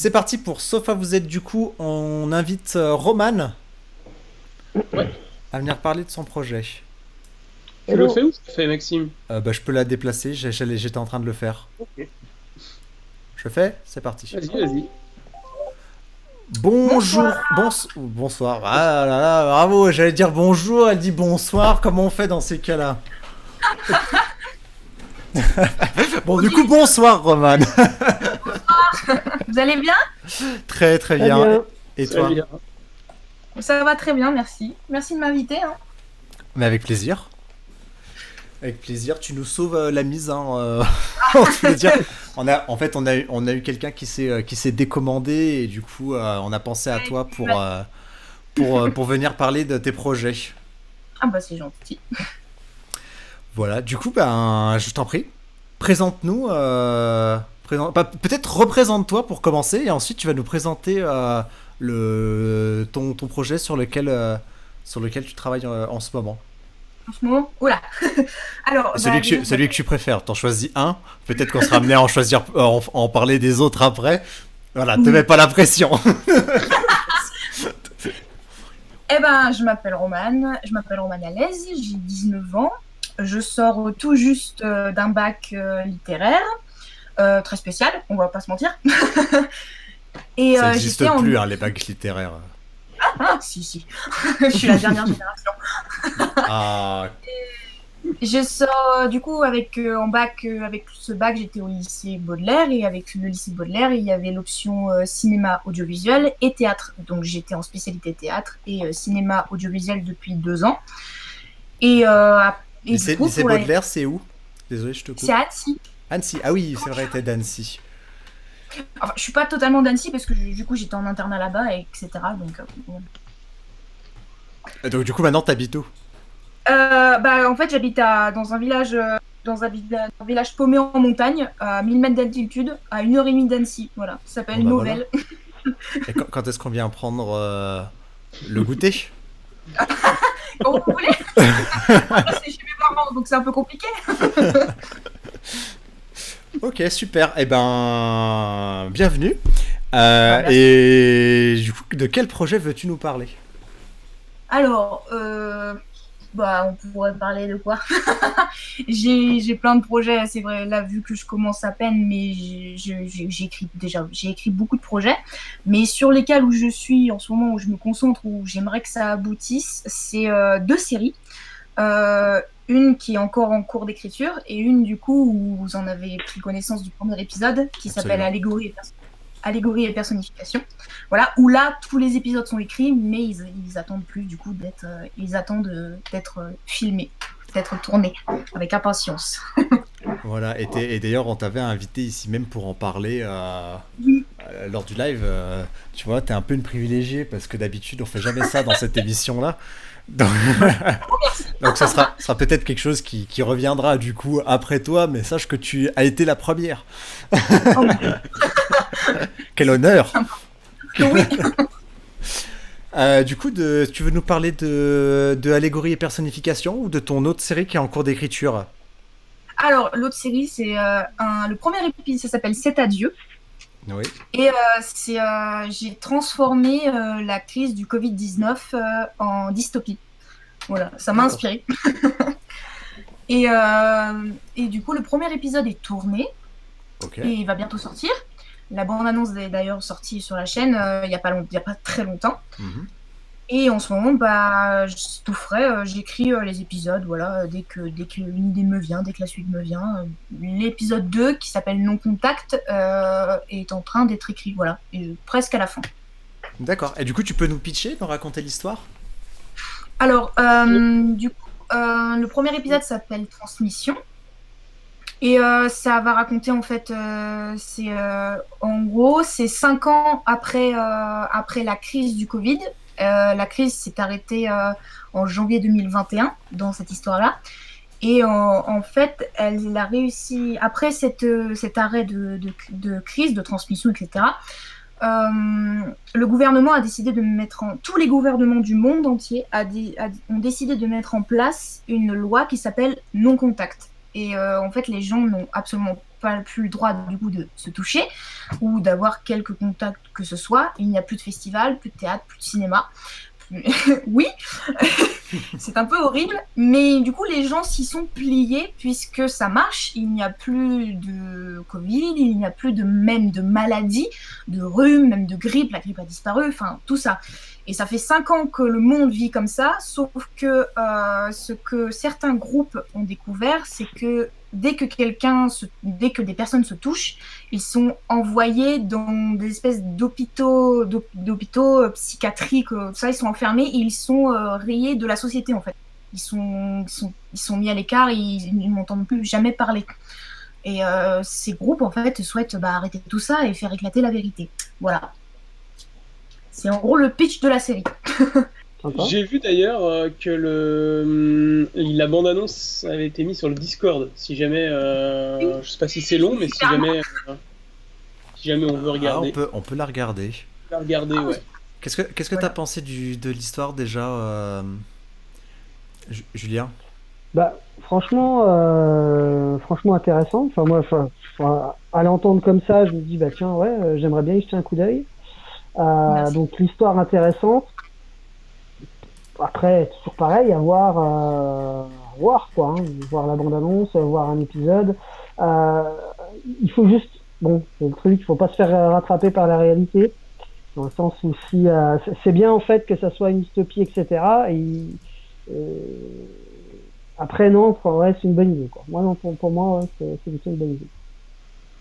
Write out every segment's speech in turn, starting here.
C'est parti pour Sofa, vous êtes du coup, on invite Roman Ouais. à venir parler de son projet. Tu le Hello. fais ou je le fais, Maxime? Je peux la déplacer, j'étais en train de le faire. Ok. Je fais. C'est parti. Vas-y, vas-y. Bonjour, bonsoir. Ah là là, bravo, j'allais dire bonjour, elle dit bonsoir, comment on fait dans ces cas-là? Bon, du coup, bonsoir Roman. Vous allez bien? Très très Très bien. bien. Et Très toi? bien. Ça va très bien, merci. Merci de m'inviter. Hein. Mais avec plaisir. Avec plaisir, tu nous sauves la mise, hein, on te le dire. On a eu quelqu'un qui s'est décommandé et du coup, on a pensé à toi pour venir parler de tes projets. Ah bah c'est gentil. Voilà, du coup, ben, je t'en prie, présente-nous, peut-être représente-toi pour commencer et ensuite tu vas nous présenter ton projet sur lequel tu travailles en ce moment. En ce moment, oula. Alors, Celui que tu préfères, t'en choisis un. Peut-être qu'on sera amené à en choisir, en parler des autres après. Voilà, te mets pas la pression. eh ben, je m'appelle Romane Alès, j'ai 19 ans. Je sors tout juste d'un bac littéraire, très spécial, on va pas se mentir. Et Ça n'existe j'étais plus, hein, les bacs littéraires. Ah, si. Je suis la dernière génération. Ah, Je sors du coup avec en bac, avec ce bac, j'étais au lycée Baudelaire et avec le lycée Baudelaire, il y avait l'option cinéma audiovisuel et théâtre. Donc j'étais en spécialité théâtre et cinéma audiovisuel depuis 2 ans. Et, du coup, lycée pour Baudelaire, c'est où? Désolé, je te coupe. c'est à Annecy. Annecy. Ah oui, c'est vrai, t'es d'Annecy. Enfin, je suis pas totalement d'Annecy parce que du coup j'étais en internat là-bas, etc. Donc, bon. Donc du coup, maintenant, t'habites où? Bah, en fait, j'habite dans un village, un village paumé en montagne, à 1000 mètres d'altitude, à 1h30 d'Annecy. Voilà, ça s'appelle Bon, bah, Novelle. Et quand est-ce qu'on vient prendre le goûter? Quand vous voulez. Après, c'est chez mes parents, donc c'est un peu compliqué. Ok, super. Eh ben, bienvenue. Merci. Et du coup, de quel projet veux-tu nous parler? Alors, bah, on pourrait parler de quoi? J'ai plein de projets, c'est vrai, là, vu que je commence à peine, mais j'ai écrit beaucoup de projets. Mais sur lesquels où je suis en ce moment, où je me concentre, où j'aimerais que ça aboutisse, c'est 2 séries. Une qui est encore en cours d'écriture et une du coup où vous en avez pris connaissance du premier épisode qui s'appelle Absolument. Allégorie et personnification. Voilà, où là tous les épisodes sont écrits mais ils attendent plus du coup d'être filmés, d'être tournés avec impatience. Voilà, et d'ailleurs, on t'avait invité ici même pour en parler Oui. lors du live. Tu vois, t'es un peu une privilégiée parce que d'habitude, on fait jamais ça dans cette émission-là. Donc, donc ça sera peut-être quelque chose qui reviendra du coup après toi, mais sache que tu as été la première. Oh, Quel honneur! oui. Du coup, tu veux nous parler de Allégorie et personnification ou de ton autre série qui est en cours d'écriture? Alors l'autre série c'est le premier épisode, ça s'appelle C'est adieu. Oui. Et j'ai transformé la crise du Covid-19 en dystopie. Voilà, ça m'a D'accord. inspiré. Et du coup, le premier épisode est tourné Ok. et il va bientôt sortir. La bande-annonce est d'ailleurs sortie sur la chaîne il n'y a pas très longtemps. Mhm. Et en ce moment, bah, tout frais, j'écris les épisodes, voilà, dès qu'une idée me vient, dès que la suite me vient. L'épisode 2, qui s'appelle Non Contact, est en train d'être écrit, voilà, et presque à la fin. D'accord. Et du coup, tu peux nous pitcher, nous raconter l'histoire? Alors, du coup, le premier épisode s'appelle Transmission. Et ça va raconter, en fait, en gros, c'est 5 ans après la crise du Covid. La crise s'est arrêtée en janvier 2021 dans cette histoire-là. Et en fait, elle a réussi, après cet arrêt de crise, de transmission, etc., le gouvernement a décidé de tous les gouvernements du monde entier ont décidé de mettre en place une loi qui s'appelle non-contact. Et en fait, les gens n'ont absolument plus le droit du coup de se toucher ou d'avoir quelque contact que ce soit. Il n'y a plus de festival, plus de théâtre, plus de cinéma. Oui, c'est un peu horrible, mais du coup les gens s'y sont pliés puisque ça marche. Il n'y a plus de Covid, il n'y a plus même de maladies, de rhume, même de grippe. La grippe a disparu, enfin tout ça. Et ça fait 5 ans que le monde vit comme ça, sauf que ce que certains groupes ont découvert, c'est que dès que des personnes se touchent, ils sont envoyés dans des espèces d'hôpitaux psychiatriques, tout ça, ils sont enfermés et ils sont rayés de la société en fait. Ils sont mis à l'écart et ils n'entendent plus jamais parler. Et ces groupes en fait souhaitent arrêter tout ça et faire éclater la vérité. Voilà. C'est en gros le pitch de la série. J'ai vu d'ailleurs que la bande-annonce avait été mise sur le Discord. Si jamais, je sais pas si c'est long, mais si jamais on veut regarder. On peut la regarder. Ouais. Qu'est-ce que t'as pensé de l'histoire déjà, Julien? Franchement intéressant. Enfin moi, à l'entendre comme ça, je me dis tiens ouais, j'aimerais bien y jeter un coup d'œil. Donc l'histoire intéressante. Après, toujours pareil, à voir quoi, hein, voir la bande-annonce, voir un épisode. Il faut juste, c'est le truc, il faut pas se faire rattraper par la réalité, dans le sens où si c'est bien en fait que ça soit une dystopie, etc. Après non, ouais, c'est une bonne idée quoi. Moi non, pour moi, ouais, c'est une bonne idée.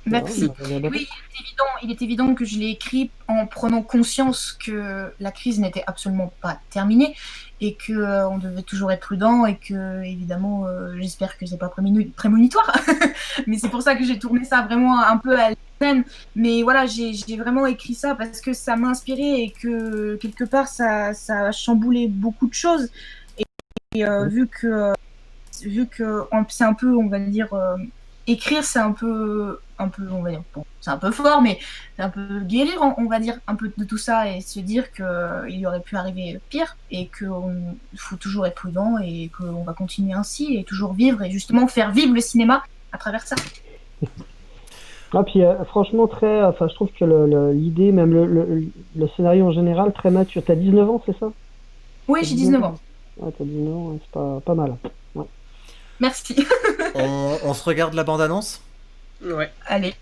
Merci. Oui, il est évident que je l'ai écrit en prenant conscience que la crise n'était absolument pas terminée et que on devait toujours être prudent et que évidemment j'espère que c'est pas prémonitoire mais c'est pour ça que j'ai tourné ça vraiment un peu à l'extrême. Mais voilà, j'ai vraiment écrit ça parce que ça m'a inspiré et que quelque part ça a chamboulé beaucoup de choses et vu que c'est un peu, on va dire, écrire, c'est un peu, on va dire, c'est un peu fort, mais c'est un peu guérir, on va dire, un peu de tout ça et se dire qu'il aurait pu arriver pire et qu'il faut toujours être prudent et qu'on va continuer ainsi et toujours vivre et justement faire vivre le cinéma à travers ça. Puis franchement, je trouve que l'idée, même le scénario en général, très mature. T'as 19 ans, c'est ça? Oui, j'ai 19 ans. Ouais, t'as 19 ans, c'est pas mal. Ouais. Merci. On se regarde la bande-annonce? Ouais. Allez.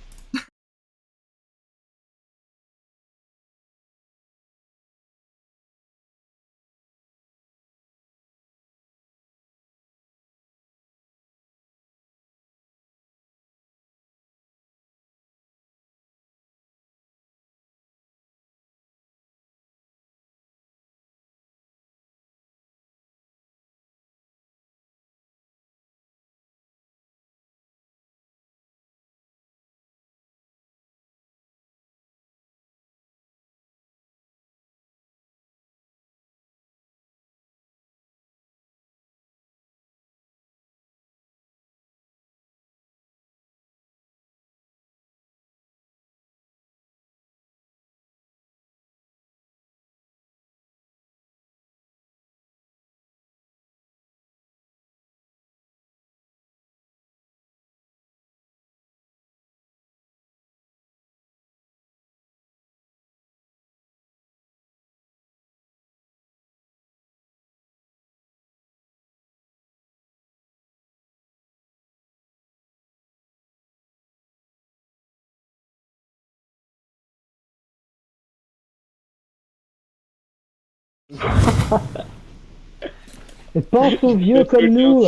Et pense aux vieux comme nous.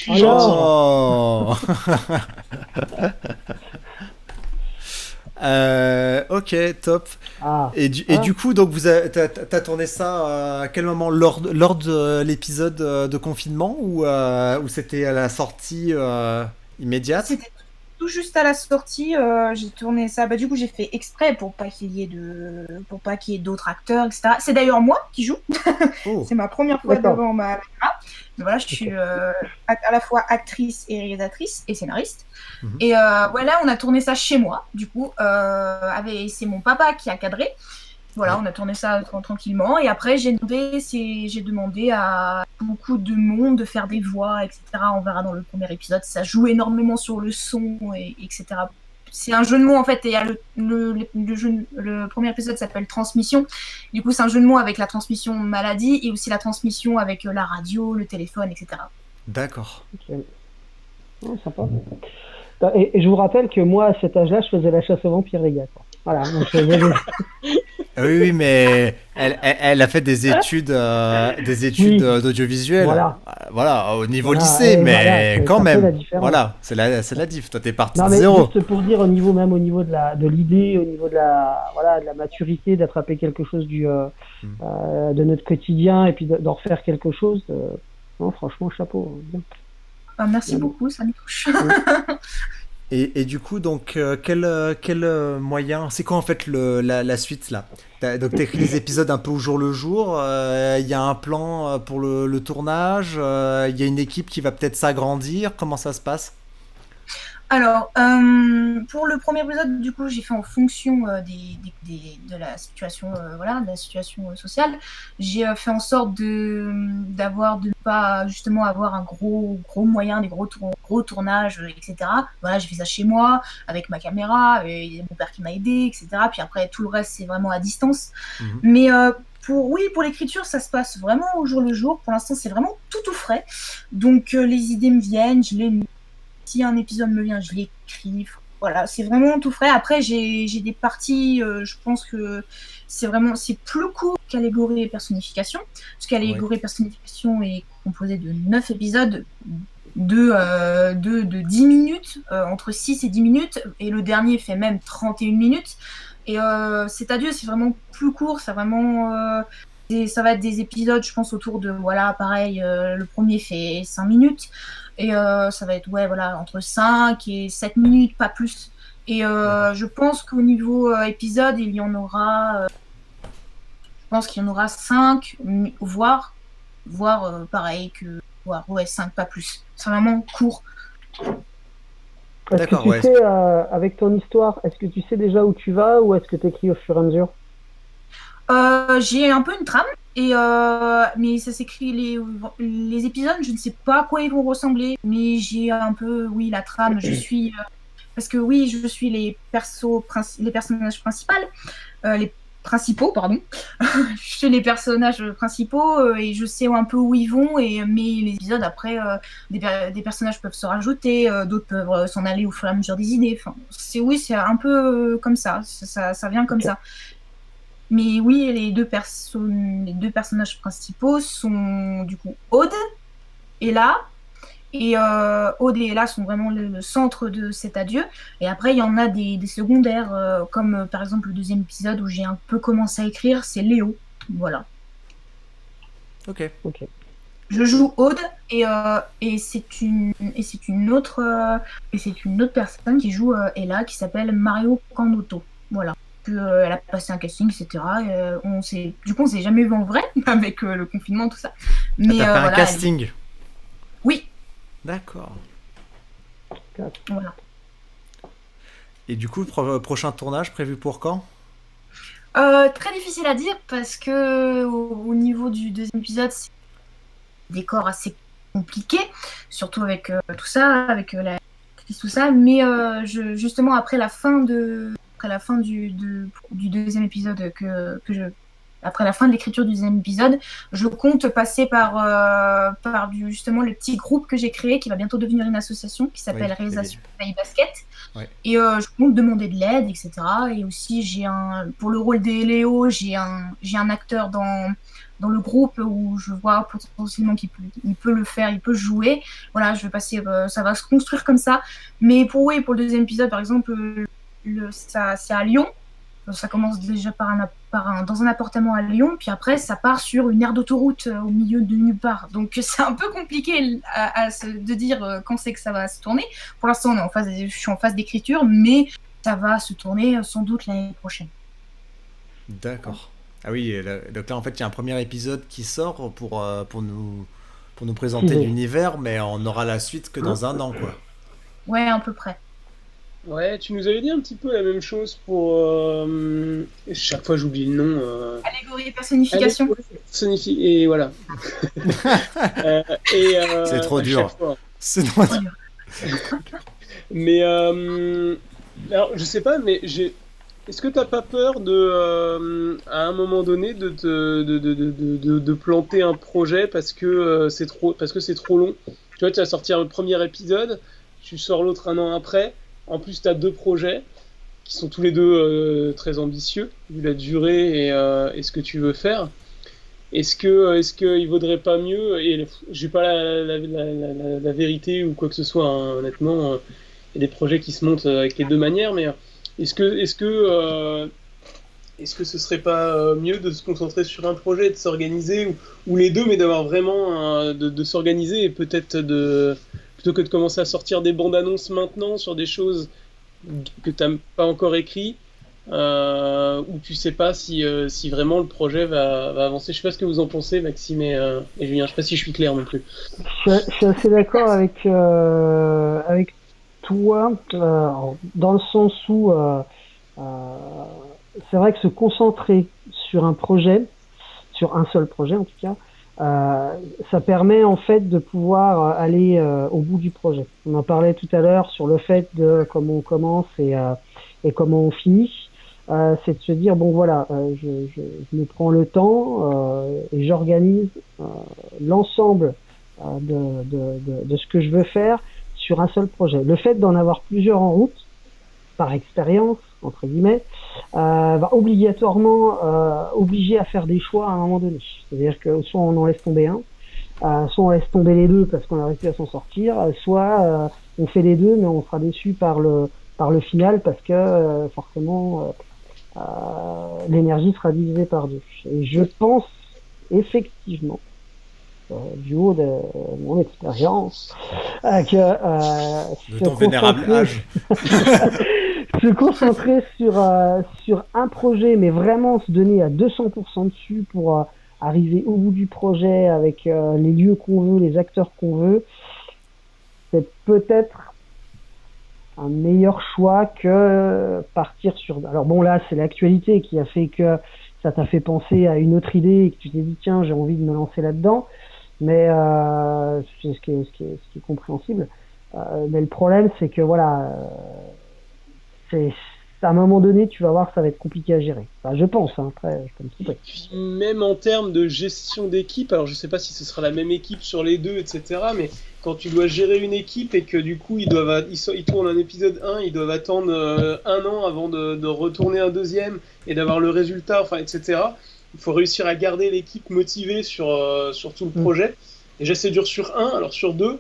Oh. Ok, top. Et du coup, donc t'as tourné ça à quel moment, lors de l'épisode de confinement ou c'était à la sortie immédiate? C'était tout juste à la sortie, j'ai tourné ça. Du coup, j'ai fait exprès pour pas qu'il y ait d'autres acteurs, etc. C'est d'ailleurs moi qui joue. Oh. C'est ma première fois devant ma caméra. Mais voilà, je suis à la fois actrice et réalisatrice et scénariste. Et voilà, on a tourné ça chez moi. Du coup, c'est mon papa qui a cadré. Voilà, on a tourné ça tranquillement. Et après, j'ai demandé à beaucoup de monde de faire des voix, etc. On verra dans le premier épisode. Ça joue énormément sur le son, etc. C'est un jeu de mots, en fait. Et il y a le premier épisode s'appelle Transmission. Du coup, c'est un jeu de mots avec la transmission maladie et aussi la transmission avec la radio, le téléphone, etc. D'accord. Okay. Oh, sympa. Et je vous rappelle que moi, à cet âge-là, je faisais la chasse aux vampires, les gars. Quoi. Voilà. Donc, oui, mais elle a fait des études, d'audiovisuel. Voilà, au niveau lycée, mais quand même. Voilà, c'est la diff. Toi, t'es parti de zéro. Juste pour dire, au niveau de l'idée, au niveau de la maturité, d'attraper quelque chose de notre quotidien et puis d'en refaire quelque chose. Non, franchement, chapeau. Bien. Merci beaucoup, ça me touche. Et du coup, donc, quel moyen... C'est quoi en fait la suite là? Donc t'écris les épisodes un peu au jour le jour, il y a un plan pour le tournage, il y a une équipe qui va peut-être s'agrandir, comment ça se passe? Alors, pour le premier épisode, du coup, j'ai fait en fonction de la situation, de la situation sociale. J'ai fait en sorte de ne pas justement avoir un gros moyen, des gros tournages, etc. Voilà, j'ai fait ça chez moi avec ma caméra, et il y a mon père qui m'a aidé, etc. Puis après, tout le reste, c'est vraiment à distance. Mais pour l'écriture, ça se passe vraiment au jour le jour. Pour l'instant, c'est vraiment tout frais. Donc, les idées me viennent, je les note. Si un épisode me vient, je l'écris. Voilà, c'est vraiment tout frais. Après, j'ai des parties, je pense que c'est plus court qu'Allégorie et Personnification. Parce qu'Allégorie et Personnification est composé de 9 épisodes de 10 minutes, entre 6 et 10 minutes. Et le dernier fait même 31 minutes. Et C'est Adieu, c'est vraiment plus court. Ça va être des épisodes, je pense, autour de, pareil, le premier fait 5 minutes. Et ça va être entre 5 et 7 minutes, pas plus. Et je pense qu'au niveau épisode, il y en aura... je pense qu'il y en aura 5, voire pareil que... 5, pas plus. C'est vraiment court. Est-ce que tu sais, avec ton histoire, est-ce que tu sais déjà où tu vas ou est-ce que tu écris au fur et à mesure? J'ai un peu une trame, mais ça s'écrit les épisodes, je ne sais pas à quoi ils vont ressembler, mais j'ai un peu, la trame, je suis... parce que je suis les personnages principaux, pardon. Je suis les personnages principaux et je sais un peu où ils vont, mais les épisodes, après, des personnages peuvent se rajouter, d'autres peuvent s'en aller au fur et à mesure des idées. Enfin, c'est un peu comme ça, ça vient comme ça. Mais oui, les deux personnages principaux sont du coup Aude et Ella. Et Aude et Ella sont vraiment le centre de cet adieu. Et après, il y en a des secondaires, comme par exemple le deuxième épisode où j'ai un peu commencé à écrire, c'est Léo. Voilà. Ok. Je joue Aude et c'est une autre personne qui joue Ella qui s'appelle Mario Canotto. Voilà. Elle a passé un casting, etc. On s'est jamais vu en vrai avec le confinement, tout ça. Mais t'as fait un casting. Oui. D'accord. Voilà. Et du coup, le prochain tournage prévu pour quand? Très difficile à dire parce que au niveau du deuxième épisode, c'est un décor assez compliqué, surtout avec tout ça, avec la crise, tout ça. Mais justement après la fin du deuxième épisode après la fin de l'écriture du deuxième épisode, je compte passer par justement le petit groupe que j'ai créé qui va bientôt devenir une association qui s'appelle Réalisation Play Basket. Ouais. Et je compte demander de l'aide, etc. Et aussi pour le rôle d'Eléo, j'ai un acteur dans le groupe où je vois potentiellement qu'il peut le faire, il peut jouer. Voilà, je vais passer, ça va se construire comme ça. Mais pour le deuxième épisode, par exemple, c'est à Lyon. Ça commence déjà dans un appartement à Lyon, puis après ça part sur une aire d'autoroute au milieu de nulle part. Donc c'est un peu compliqué de dire quand c'est que ça va se tourner. Pour l'instant, je suis en phase d'écriture, mais ça va se tourner sans doute l'année prochaine. D'accord. Ah oui, donc là en fait il y a un premier épisode qui sort pour nous présenter l'univers, mais on aura la suite que dans un an, quoi. Ouais, à peu près. Ouais, tu nous avais dit un petit peu la même chose pour... chaque fois j'oublie le nom. Allégorie et personnification. Et voilà. C'est trop dur. C'est trop dur. Mais alors je sais pas, mais est-ce que t'as pas peur de à un moment donné de planter un projet parce que c'est trop long. Tu vois, tu vas sortir le premier épisode, tu sors l'autre un an après. En plus, t'as 2 projets qui sont tous les deux très ambitieux vu la durée et ce que tu veux faire. Est-ce que il vaudrait pas mieux, et j'ai pas la vérité ou quoi que ce soit, hein, honnêtement, il y a des projets qui se montent avec les 2 manières, mais est-ce que ce serait pas mieux de se concentrer sur un projet, de s'organiser, ou les deux, mais d'avoir vraiment de s'organiser et peut-être plutôt que de commencer à sortir des bandes annonces maintenant sur des choses que t'as pas encore écrit, où tu sais pas si vraiment le projet va avancer. Je sais pas ce que vous en pensez, Maxime et Julien. Je sais pas si je suis clair non plus. Je suis assez d'accord avec toi, dans le sens où c'est vrai que se concentrer sur un projet, sur un seul projet en tout cas, ça permet en fait de pouvoir aller au bout du projet. On en parlait tout à l'heure sur le fait de comment on commence et comment on finit. C'est de se dire bon voilà, je me prends le temps et j'organise l'ensemble de ce que je veux faire sur un seul projet. Le fait d'en avoir plusieurs en route, par expérience entre guillemets, va obligatoirement obliger à faire des choix à un moment donné. C'est-à-dire que soit on en laisse tomber un, soit on laisse tomber les deux parce qu'on a réussi à s'en sortir, soit on fait les deux mais on sera déçu par le final parce que forcément l'énergie sera divisée par 2. Et je pense effectivement, du haut de mon expérience, que de ton vénérable âge. se concentrer sur un projet, mais vraiment se donner à 200% dessus pour arriver au bout du projet avec les lieux qu'on veut, les acteurs qu'on veut, c'est peut-être un meilleur choix que partir sur... Alors bon, là, c'est l'actualité qui a fait que ça t'a fait penser à une autre idée et que tu t'es dit, tiens, j'ai envie de me lancer là-dedans. Mais c'est ce qui est compréhensible. Mais le problème, c'est que voilà, c'est à un moment donné, tu vas voir que ça va être compliqué à gérer. Enfin, je pense, hein, après, je peux me tromper. Même en termes de gestion d'équipe, alors je sais pas si ce sera la même équipe sur les deux, etc. Mais quand tu dois gérer une équipe et que du coup ils tournent un épisode 1, ils doivent attendre un an avant de retourner un deuxième et d'avoir le résultat, enfin, etc. Il faut réussir à garder l'équipe motivée sur tout le projet. Déjà c'est dur sur 1, alors sur 2...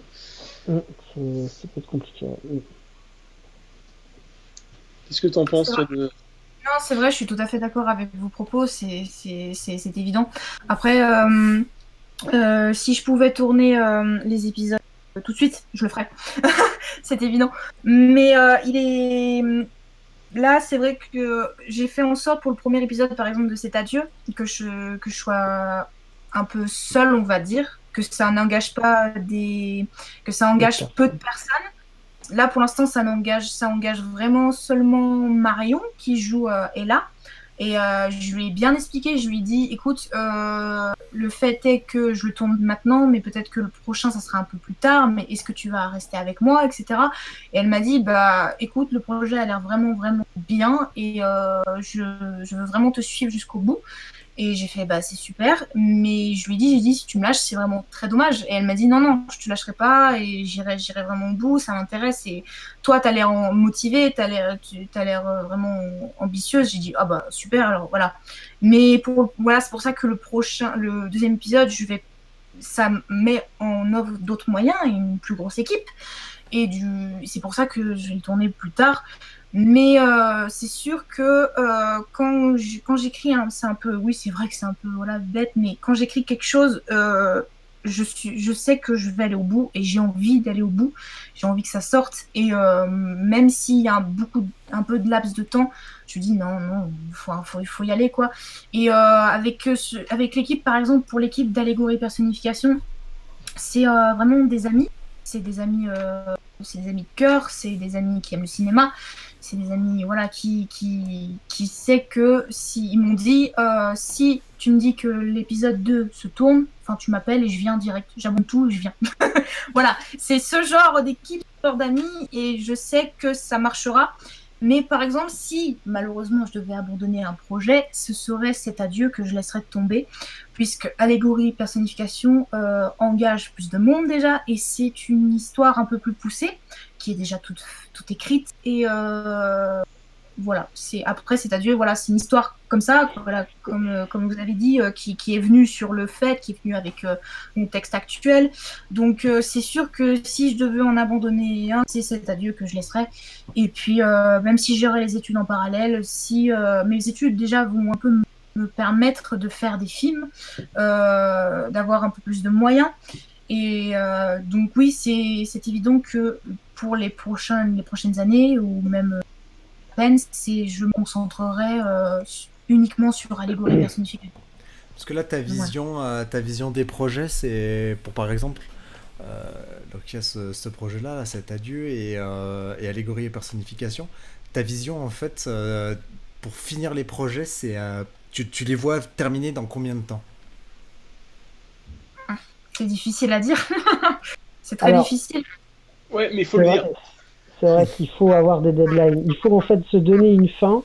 c'est peut-être compliqué. Qu'est-ce que tu en penses, toi, de... Non, c'est vrai, je suis tout à fait d'accord avec vos propos, c'est évident. Après, si je pouvais tourner les épisodes tout de suite, je le ferais. C'est évident. Mais là, c'est vrai que j'ai fait en sorte pour le premier épisode, par exemple, de Cet Adieu, que je sois un peu seule, on va dire, que ça n'engage pas que ça engage peu de personnes. Là, pour l'instant, ça engage vraiment seulement Marion qui joue Ella. Et je lui ai bien expliqué, je lui ai dit, écoute, le fait est que je le tourne maintenant, mais peut-être que le prochain, ça sera un peu plus tard, mais est-ce que tu vas rester avec moi, etc. Et elle m'a dit, bah, écoute, le projet a l'air vraiment, vraiment bien et je veux vraiment te suivre jusqu'au bout. Et j'ai fait, bah, c'est super. Mais je lui ai dit, si tu me lâches, c'est vraiment très dommage. Et elle m'a dit, non, je te lâcherai pas et j'irai vraiment au bout, ça m'intéresse. Et toi, t'as l'air motivée, t'as l'air vraiment ambitieuse. J'ai dit, ah bah, super, alors voilà. Mais voilà, c'est pour ça que le deuxième épisode, ça met en œuvre d'autres moyens et une plus grosse équipe. Et c'est pour ça que je vais le tourner plus tard. Mais c'est sûr que quand j'écris, c'est un peu, oui, c'est vrai que c'est un peu bête, mais quand j'écris quelque chose, je sais que je vais aller au bout et j'ai envie d'aller au bout. J'ai envie que ça sorte et même s'il y a un peu de laps de temps, je dis non, il faut y aller quoi. Et avec l'équipe, par exemple, pour l'équipe d'Allégorie Personnification, c'est vraiment des amis. C'est des amis c'est des amis de cœur, c'est des amis qui aiment le cinéma, c'est des amis voilà, qui sait que si ils m'ont dit si tu me dis que l'épisode 2 se tourne, enfin tu m'appelles et je viens direct, j'abonne tout et je viens. Voilà, c'est ce genre d'équipe, ce genre d'amis et je sais que ça marchera. Mais par exemple, si malheureusement je devais abandonner un projet, ce serait cet adieu que je laisserais tomber, puisque allégorie, personnification engage plus de monde déjà, et c'est une histoire un peu plus poussée, qui est déjà toute écrite, et voilà, après cet adieu, voilà, c'est une histoire comme ça, voilà, comme vous avez dit, qui est venue sur le fait, qui est venue avec le texte actuel. Donc c'est sûr que si je devais en abandonner un, c'est cet adieu que je laisserais. Et puis même si j'aurais les études en parallèle, si mes études déjà vont un peu me permettre de faire des films, d'avoir un peu plus de moyens. Et donc oui, c'est évident que pour les prochaines années ou même je me concentrerai uniquement sur allégorie personnification. Parce que là, ta vision des projets, c'est pour par exemple, donc il y a ce projet-là, là, cet adieu et allégorie et personnification. Ta vision, en fait, pour finir les projets, c'est tu les vois terminés dans combien de temps? C'est difficile à dire. C'est très difficile. Ouais, mais il faut le dire. C'est vrai qu'il faut avoir des deadlines. Il faut en fait se donner une fin,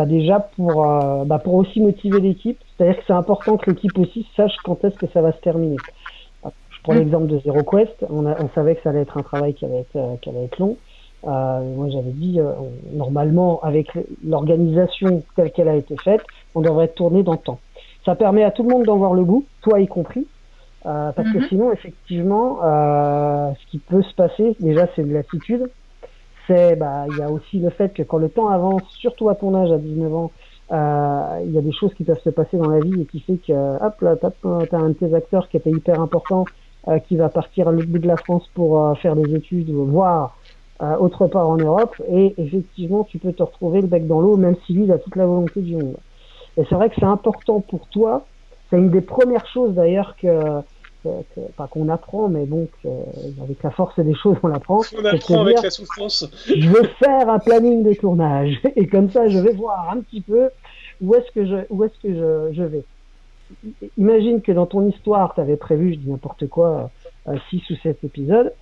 déjà pour aussi motiver l'équipe. C'est-à-dire que c'est important que l'équipe aussi sache quand est-ce que ça va se terminer. Je prends l'exemple de Zero Quest. On savait que ça allait être un travail qui allait être long. Moi, j'avais dit, normalement, avec l'organisation telle qu'elle a été faite, on devrait tourner dans le temps. Ça permet à tout le monde d'en voir le bout, toi y compris. Parce que sinon, effectivement, ce qui peut se passer, déjà, c'est de l'attitude. Il y a aussi le fait que quand le temps avance, surtout à ton âge, à 19 ans, il y a des choses qui peuvent se passer dans la vie et qui fait que, hop là, t'as un de tes acteurs qui était hyper important, qui va partir à l'autre bout de la France pour faire des études, voire autre part en Europe, et effectivement, tu peux te retrouver le bec dans l'eau, même si lui, il a toute la volonté du monde. Et c'est vrai que c'est important pour toi. C'est une des premières choses d'ailleurs pas qu'on apprend, mais bon, avec la force des choses, on l'apprend. On apprend avec la souffrance. Je veux faire un planning de tournage, et comme ça, je vais voir un petit peu où est-ce que je vais. Imagine que dans ton histoire, tu avais prévu, je dis n'importe quoi, 6 ou 7 épisodes.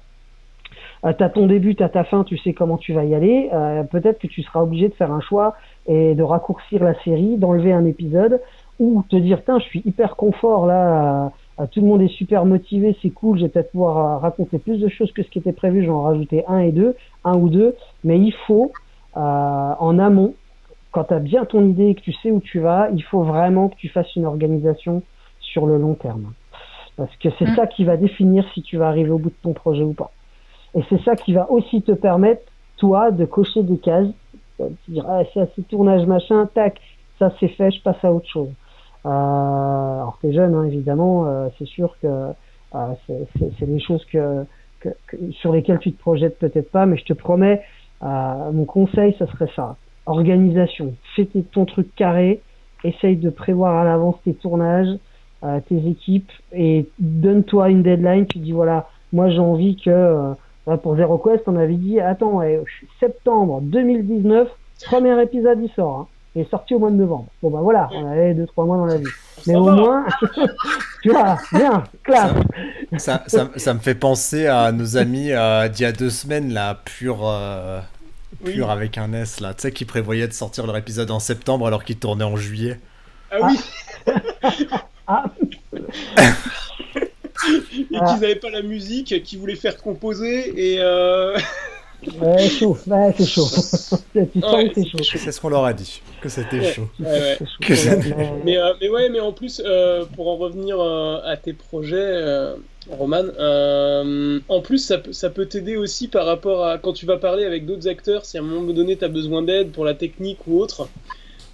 T'as ton début, t'as ta fin, tu sais comment tu vas y aller. Peut-être que tu seras obligé de faire un choix et de raccourcir la série, d'enlever un épisode, ou te dire, je suis hyper confort là, tout le monde est super motivé, c'est cool, je vais peut-être pouvoir raconter plus de choses que ce qui était prévu, je vais en rajouter un ou deux, mais il faut, en amont, quand tu as bien ton idée et que tu sais où tu vas, il faut vraiment que tu fasses une organisation sur le long terme. Parce que c'est ça qui va définir si tu vas arriver au bout de ton projet ou pas. Et c'est ça qui va aussi te permettre, toi, de cocher des cases, de dire, c'est tournage machin, tac, ça c'est fait, je passe à autre chose. Alors t'es jeune, hein, évidemment, c'est sûr que c'est des choses sur lesquelles tu te projettes peut-être pas, mais je te promets, mon conseil, ça serait ça. Organisation, fais ton truc carré, essaye de prévoir à l'avance tes tournages, tes équipes, et donne-toi une deadline, tu dis voilà, moi j'ai envie que, pour Zero Quest, on avait dit, attends, septembre 2019, premier épisode il sort, hein. Il est sorti au mois de novembre. Bon voilà, on avait 2-3 mois dans la vie. Mais au moins, tu vois, bien, classe. Ça me fait penser à nos amis d'il y a 2 semaines, là, Pure avec un S, là, tu sais, qui prévoyaient de sortir leur épisode en septembre alors qu'ils tournaient en juillet. Ah oui. Et qu'ils n'avaient pas la musique, qu'ils voulaient faire composer et. Ouais, chaud. C'est chaud. Tu sens que c'est chaud. C'est ce qu'on leur a dit, que c'était chaud. Ouais. Mais en plus, pour en revenir à tes projets, Roman, en plus, ça peut t'aider aussi par rapport à quand tu vas parler avec d'autres acteurs, si à un moment donné tu as besoin d'aide pour la technique ou autre,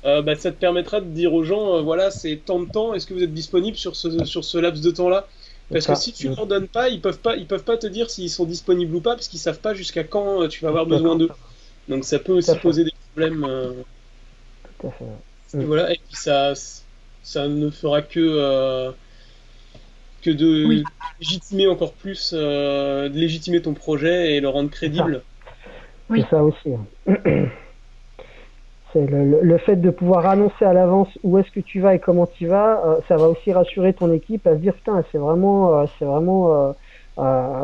ça te permettra de dire aux gens, voilà, c'est tant de temps, est-ce que vous êtes disponible sur ce laps de temps-là ? Parce que si tu leur donnes pas, ils peuvent pas te dire s'ils sont disponibles ou pas, parce qu'ils savent pas jusqu'à quand tu vas avoir besoin d'eux. Donc ça peut aussi poser des problèmes. Tout à fait. Et voilà, et puis ça ne fera que que de légitimer encore plus, de légitimer ton projet et le rendre crédible. C'est ça aussi. C'est le fait de pouvoir annoncer à l'avance où est-ce que tu vas et comment tu vas, ça va aussi rassurer ton équipe à se dire putain, c'est vraiment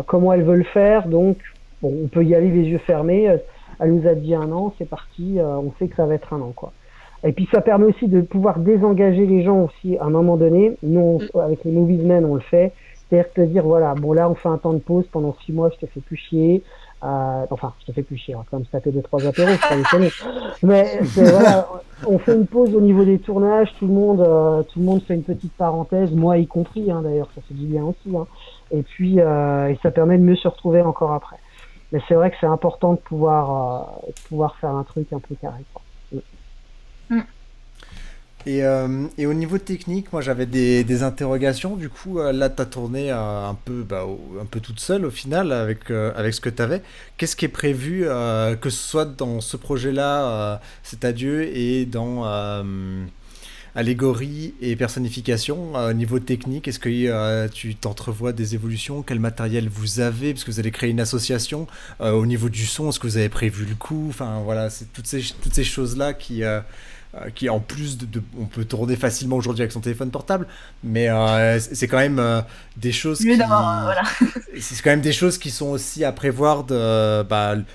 comment elle veut le faire, donc bon, on peut y aller les yeux fermés. Elle nous a dit 1 an, c'est parti, on sait que ça va être 1 an, quoi. Et puis ça permet aussi de pouvoir désengager les gens aussi à un moment donné. Nous, avec les Movies Men, on le fait. C'est-à-dire te dire, voilà, bon là, on fait un temps de pause pendant 6 mois, je te fais plus chier. Enfin, je te fais plus chier, on va quand même se taper 2-3 apéros, c'est pas déconner. Mais voilà, on fait une pause au niveau des tournages, tout le monde fait une petite parenthèse, moi y compris, hein, d'ailleurs, ça fait du bien aussi. Hein. Et puis, et ça permet de mieux se retrouver encore après. Mais c'est vrai que c'est important de pouvoir faire un truc un peu carré, quoi. Et au niveau technique, moi j'avais des interrogations. Du coup, là, tu as tourné un peu toute seule au final avec ce que tu avais. Qu'est-ce qui est prévu, que ce soit dans ce projet-là, C'est Adieu, et dans Allégorie et Personnification, au niveau technique, est-ce que tu t'entrevois des évolutions? Quel matériel vous avez? Parce que vous allez créer une association. Au niveau du son, est-ce que vous avez prévu le coup? Enfin voilà, c'est toutes ces choses-là qui en plus on peut tourner facilement aujourd'hui avec son téléphone portable, mais c'est quand même des choses c'est quand même des choses qui sont aussi à prévoir de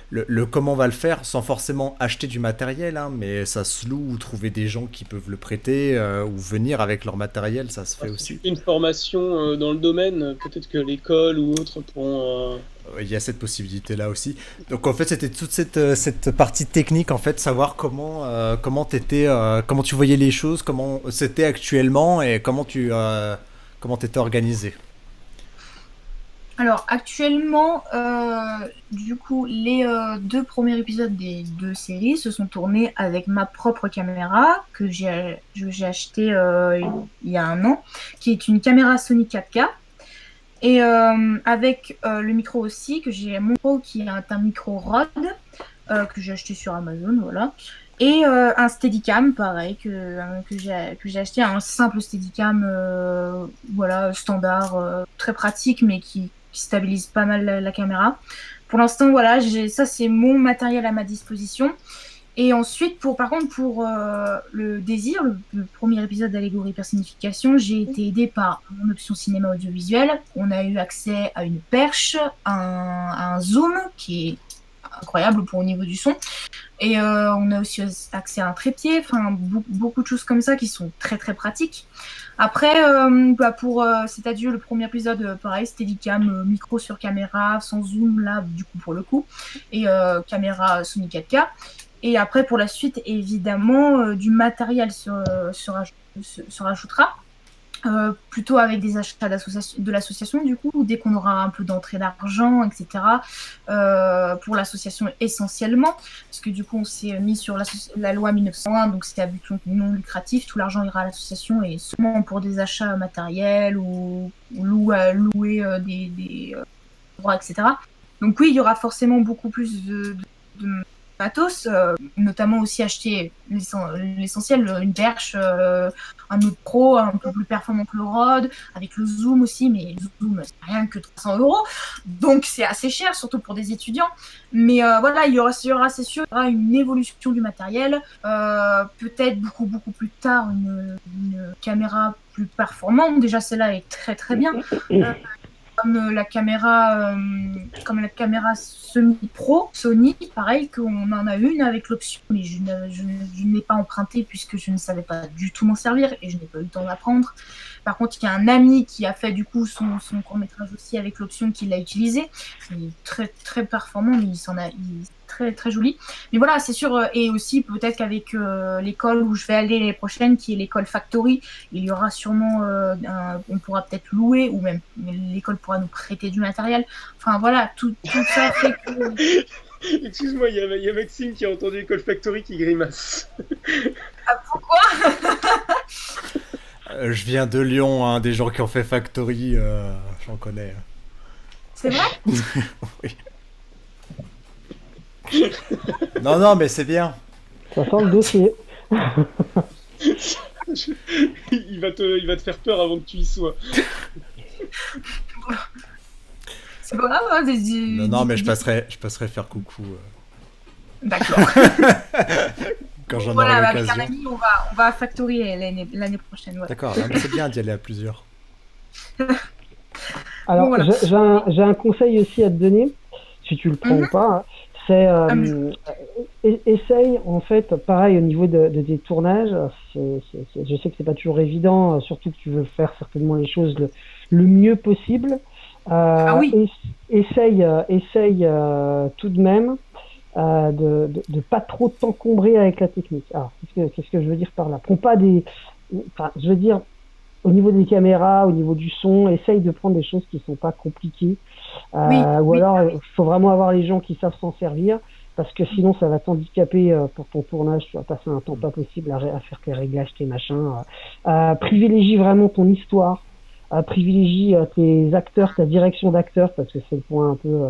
le comment on va le faire sans forcément acheter du matériel, hein, mais ça se loue, ou trouver des gens qui peuvent le prêter ou venir avec leur matériel, ça se fait aussi. Une formation dans le domaine, peut-être que l'école ou autre pourront... Il y a cette possibilité-là aussi. Donc en fait, c'était toute cette partie technique, en fait, savoir comment tu voyais les choses, comment c'était actuellement et comment t'étais organisé. Alors actuellement, du coup, les 2 premiers épisodes des 2 séries se sont tournés avec ma propre caméra que j'ai achetée il y a 1 an, qui est une caméra Sony 4K. Et avec le micro aussi, que j'ai mon micro qui est un micro Rode que j'ai acheté sur Amazon, voilà. Et un Steadicam, pareil, que j'ai acheté, un simple Steadicam, voilà, standard, très pratique, mais qui stabilise pas mal la caméra. Pour l'instant, voilà, ça c'est mon matériel à ma disposition. Et ensuite, par contre, pour le désir, le premier épisode d'Allégorie Personnification, j'ai été aidée par mon option cinéma audiovisuel. On a eu accès à une perche, à un zoom qui est incroyable au niveau du son. Et on a aussi accès à un trépied, enfin beaucoup de choses comme ça qui sont très très pratiques. Après, pour C'est Adieu, le premier épisode, pareil, Steadicam, micro sur caméra, sans zoom là, du coup pour le coup, et caméra Sony 4K. Et après, pour la suite, évidemment, du matériel se rajoutera, plutôt avec des achats de l'association, du coup, dès qu'on aura un peu d'entrée d'argent, etc. Pour l'association essentiellement, parce que du coup, on s'est mis sur la loi 1901, donc c'est à but non lucratif, tout l'argent ira à l'association, et seulement pour des achats matériels ou louer des droits, etc. Donc oui, il y aura forcément beaucoup plus de matos, notamment aussi acheter l'essentiel, une perche, un autre pro un peu plus performant que le Rode, avec le zoom aussi, mais le zoom c'est rien que 300 €, donc c'est assez cher, surtout pour des étudiants. Mais voilà, il y aura c'est sûr, il y aura une évolution du matériel, peut-être beaucoup plus tard une caméra plus performante. Déjà celle-là est très très bien. Comme la caméra semi-pro Sony, pareil, qu'on en a une avec l'option, mais je ne l'ai pas empruntée puisque je ne savais pas du tout m'en servir et je n'ai pas eu le temps d'apprendre. Par contre, il y a un ami qui a fait du coup son court-métrage aussi avec l'option, qu'il a utilisé. C'est très très performant, mais il est très très joli. Mais voilà, c'est sûr, et aussi peut-être qu'avec l'école où je vais aller l'année prochaine, qui est l'école Factory, il y aura sûrement, on pourra peut-être louer, ou même l'école pourra nous prêter du matériel. Enfin voilà, tout ça fait que... Excuse-moi, il y a Maxime qui a entendu l'école Factory qui grimace. Ah, pourquoi? Je viens de Lyon, hein, des gens qui ont fait Factory, j'en connais. C'est vrai? Oui. Non, mais c'est bien. Ça sent le dossier. Il va te faire peur avant que tu y sois. c'est pas grave. Hein, non, mais je passerai faire coucou. D'accord. Quand j'en voilà, aurai avec l'occasion. un ami, on va à Factory l'année prochaine. Voilà. D'accord, c'est bien d'y aller à plusieurs. Alors, Bon, voilà. j'ai un conseil aussi à te donner, si tu le prends ou pas. Hein. C'est essaye en fait, pareil au niveau de tes tournages. Je sais que c'est pas toujours évident, surtout que tu veux faire certainement les choses le mieux possible. Ah oui. Essaye tout de même de pas trop t'encombrer avec la technique. Alors, qu'est-ce que je veux dire par là? Prends pas enfin, je veux dire, au niveau des caméras, au niveau du son, essaye de prendre des choses qui sont pas compliquées. Ou alors, il faut vraiment avoir les gens qui savent s'en servir, parce que sinon, ça va t'handicaper pour ton tournage. Tu vas passer un temps pas possible à faire tes réglages, tes machins. Privilégie vraiment ton histoire. Privilégie tes acteurs, ta direction d'acteurs, parce que c'est le point un peu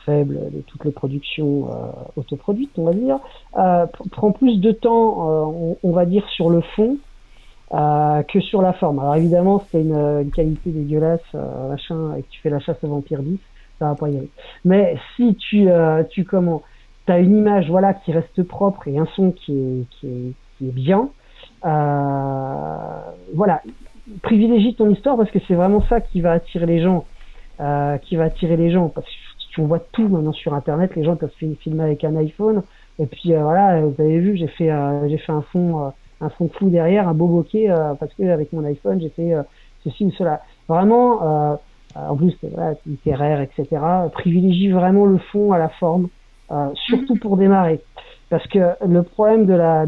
faible de toutes les productions autoproduites, on va dire. Prends plus de temps, on va dire, sur le fond que sur la forme. Alors évidemment, si t'as une qualité dégueulasse, machin, et que tu fais la chasse au vampire 10, ça va pas y aller. Mais si t'as une image, voilà, qui reste propre et un son qui est bien, voilà, privilégie ton histoire parce que c'est vraiment ça qui va attirer les gens, parce que tu vois tout maintenant sur Internet, les gens peuvent filmer avec un iPhone, et puis voilà, vous avez vu, j'ai fait un fond flou derrière, un beau bokeh, parce que avec mon iPhone j'ai fait ceci ou cela. Vraiment, en plus voilà, littéraire, etc. Privilégie vraiment le fond à la forme, surtout pour démarrer. Parce que le problème de la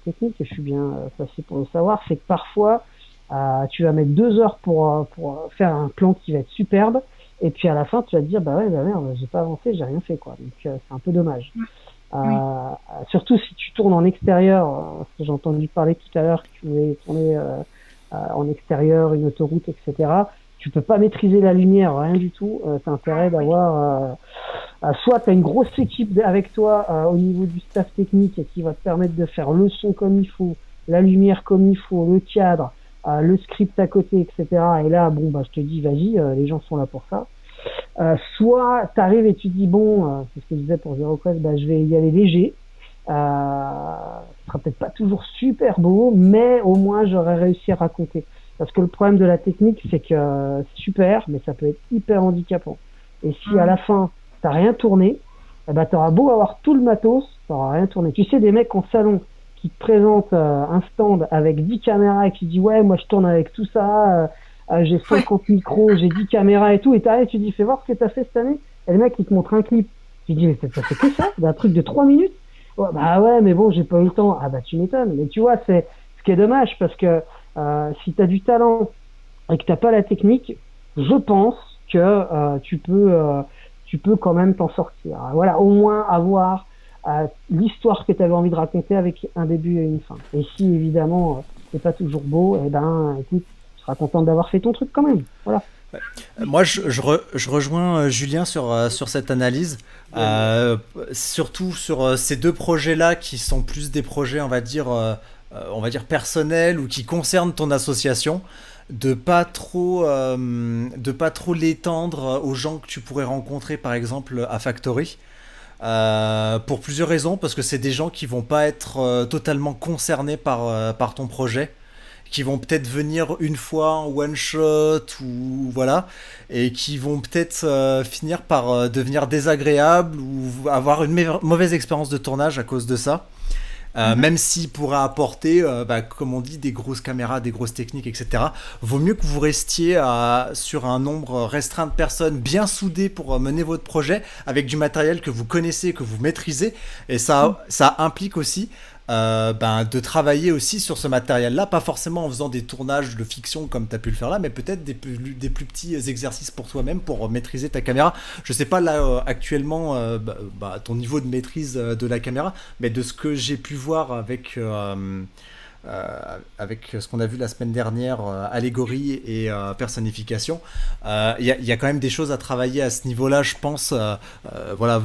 technique, et je suis bien placé pour le savoir, c'est que parfois tu vas mettre 2 heures pour faire un plan qui va être superbe, et puis à la fin tu vas te dire bah merde, j'ai pas avancé, j'ai rien fait quoi. Donc c'est un peu dommage. Surtout si tu tournes en extérieur, parce que j'ai entendu parler tout à l'heure que tu voulais tourner en extérieur, une autoroute, etc. Tu peux pas maîtriser la lumière, rien du tout. T'as intérêt d'avoir soit t'as une grosse équipe avec toi au niveau du staff technique et qui va te permettre de faire le son comme il faut, la lumière comme il faut, le cadre, le script à côté, etc. Et là, bon, bah, je te dis, vas-y, les gens sont là pour ça. Soit t'arrives et tu dis, bon, c'est ce que je disais pour Zero Quest, bah, je vais y aller léger. Ce sera peut-être pas toujours super beau, mais au moins j'aurais réussi à raconter. Parce que le problème de la technique, c'est que c'est super, mais ça peut être hyper handicapant. Et si à la fin, t'as rien tourné, eh ben, t'auras beau avoir tout le matos, t'auras rien tourné. Tu sais, des mecs en salon qui te présentent un stand avec 10 caméras et qui disent ouais, moi je tourne avec tout ça, j'ai 50 micros, j'ai 10 caméras et tout, et t'arrives, tu dis fais voir ce que t'as fait cette année. Et le mec il te montre un clip. Tu dis mais t'as fait que ça, d'un truc de 3 minutes. Ouais, bah ouais, mais bon, j'ai pas eu le temps. Ah bah tu m'étonnes. Mais tu vois, c'est ce qui est dommage parce que si t'as du talent et que t'as pas la technique, je pense que tu peux quand même t'en sortir. Voilà, au moins avoir l'histoire que tu avais envie de raconter avec un début et une fin. Et si évidemment c'est pas toujours beau, eh ben écoute, tu seras content d'avoir fait ton truc quand même. Voilà. Moi, je rejoins Julien sur cette analyse, surtout sur ces deux projets-là qui sont plus des projets, on va dire personnels ou qui concernent ton association, de pas trop l'étendre aux gens que tu pourrais rencontrer, par exemple à Factory. Pour plusieurs raisons, parce que c'est des gens qui vont pas être totalement concernés par ton projet, qui vont peut-être venir une fois en one shot ou voilà, et qui vont peut-être finir par devenir désagréables ou avoir une mauvaise expérience de tournage à cause de ça. Même s'il pourra apporter, comme on dit, des grosses caméras, des grosses techniques, etc. Vaut mieux que vous restiez sur un nombre restreint de personnes bien soudées pour mener votre projet avec du matériel que vous connaissez, que vous maîtrisez. Et ça implique aussi de travailler aussi sur ce matériel-là, pas forcément en faisant des tournages de fiction comme tu as pu le faire là, mais peut-être des plus petits exercices pour toi-même pour maîtriser ta caméra. Je sais pas là actuellement ton niveau de maîtrise de la caméra, mais de ce que j'ai pu voir avec ce qu'on a vu la semaine dernière, allégorie et personnification, il y a quand même des choses à travailler à ce niveau-là, je pense. Voilà.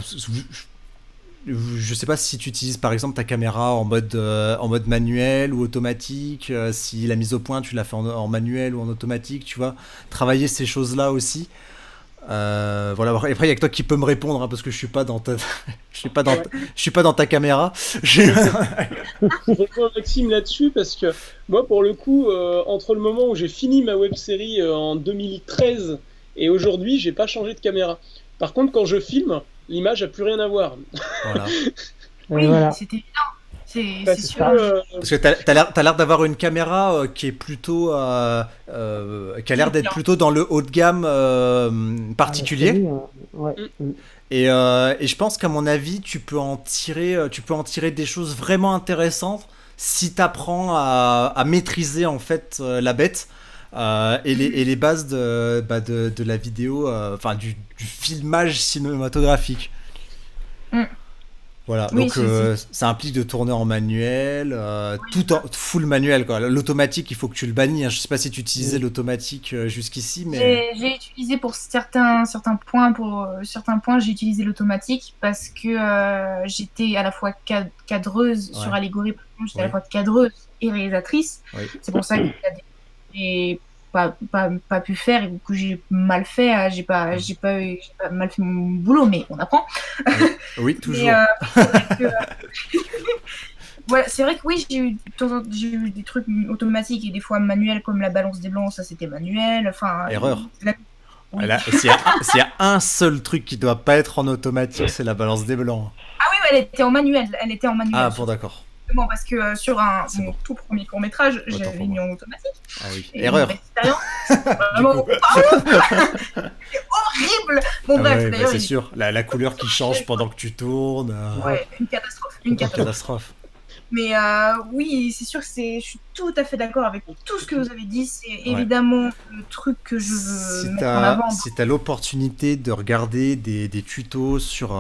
Je sais pas si tu utilises par exemple ta caméra en mode manuel ou automatique, si la mise au point tu l'as fait en manuel ou en automatique, tu vois, travailler ces choses là aussi. Voilà. Après, il y a que toi qui peux me répondre, hein, parce que je suis pas dans ta, je suis pas dans ta caméra. Je rejoins Maxime là-dessus parce que moi, pour le coup, entre le moment où j'ai fini ma web-série en 2013 et aujourd'hui, j'ai pas changé de caméra. Par contre, quand je filme, l'image a plus rien à voir. Voilà. Oui, voilà. c'est évident. C'est sûr. Parce que t'as l'air d'avoir une caméra qui est plutôt, qui a l'air d'être plutôt dans le haut de gamme particulier. Ouais. Et je pense qu'à mon avis, tu peux en tirer des choses vraiment intéressantes si t'apprends à maîtriser en fait la bête et les bases de la vidéo, enfin du filmage cinématographique. Voilà, Oui, donc ça implique de tourner en manuel, tout en full manuel, quoi. L'automatique, il faut que tu le bannis, hein. Je sais pas si tu utilisais l'automatique jusqu'ici, mais J'ai utilisé pour certains points, j'ai utilisé l'automatique parce que j'étais à la fois cadreuse sur Allégorie, par exemple, j'étais à la fois cadreuse et réalisatrice. Oui. C'est pour ça que j'ai pas pu faire et que j'ai mal fait. J'ai pas mal fait mon boulot, mais on apprend. Oui, toujours. Mais, voilà, c'est vrai que oui, j'ai eu des trucs automatiques et des fois manuels comme la balance des blancs, ça c'était manuel. Enfin, erreur. Oui. S'il y a un seul truc qui doit pas être en automatique, c'est la balance des blancs. Ah oui, elle était en manuel. Ah bon, d'accord. Parce que sur mon tout premier court-métrage, j'avais mis en automatique. Ah oui. Et Erreur. Vraiment, c'est horrible. Bon bref, d'ailleurs, c'est sûr. La couleur qui change pendant que tu tournes. Ouais, une catastrophe. Mais oui, c'est sûr que je suis tout à fait d'accord avec tout ce que vous avez dit. C'est évidemment le truc que je veux mettre en avant. Si tu as l'opportunité de regarder des tutos sur...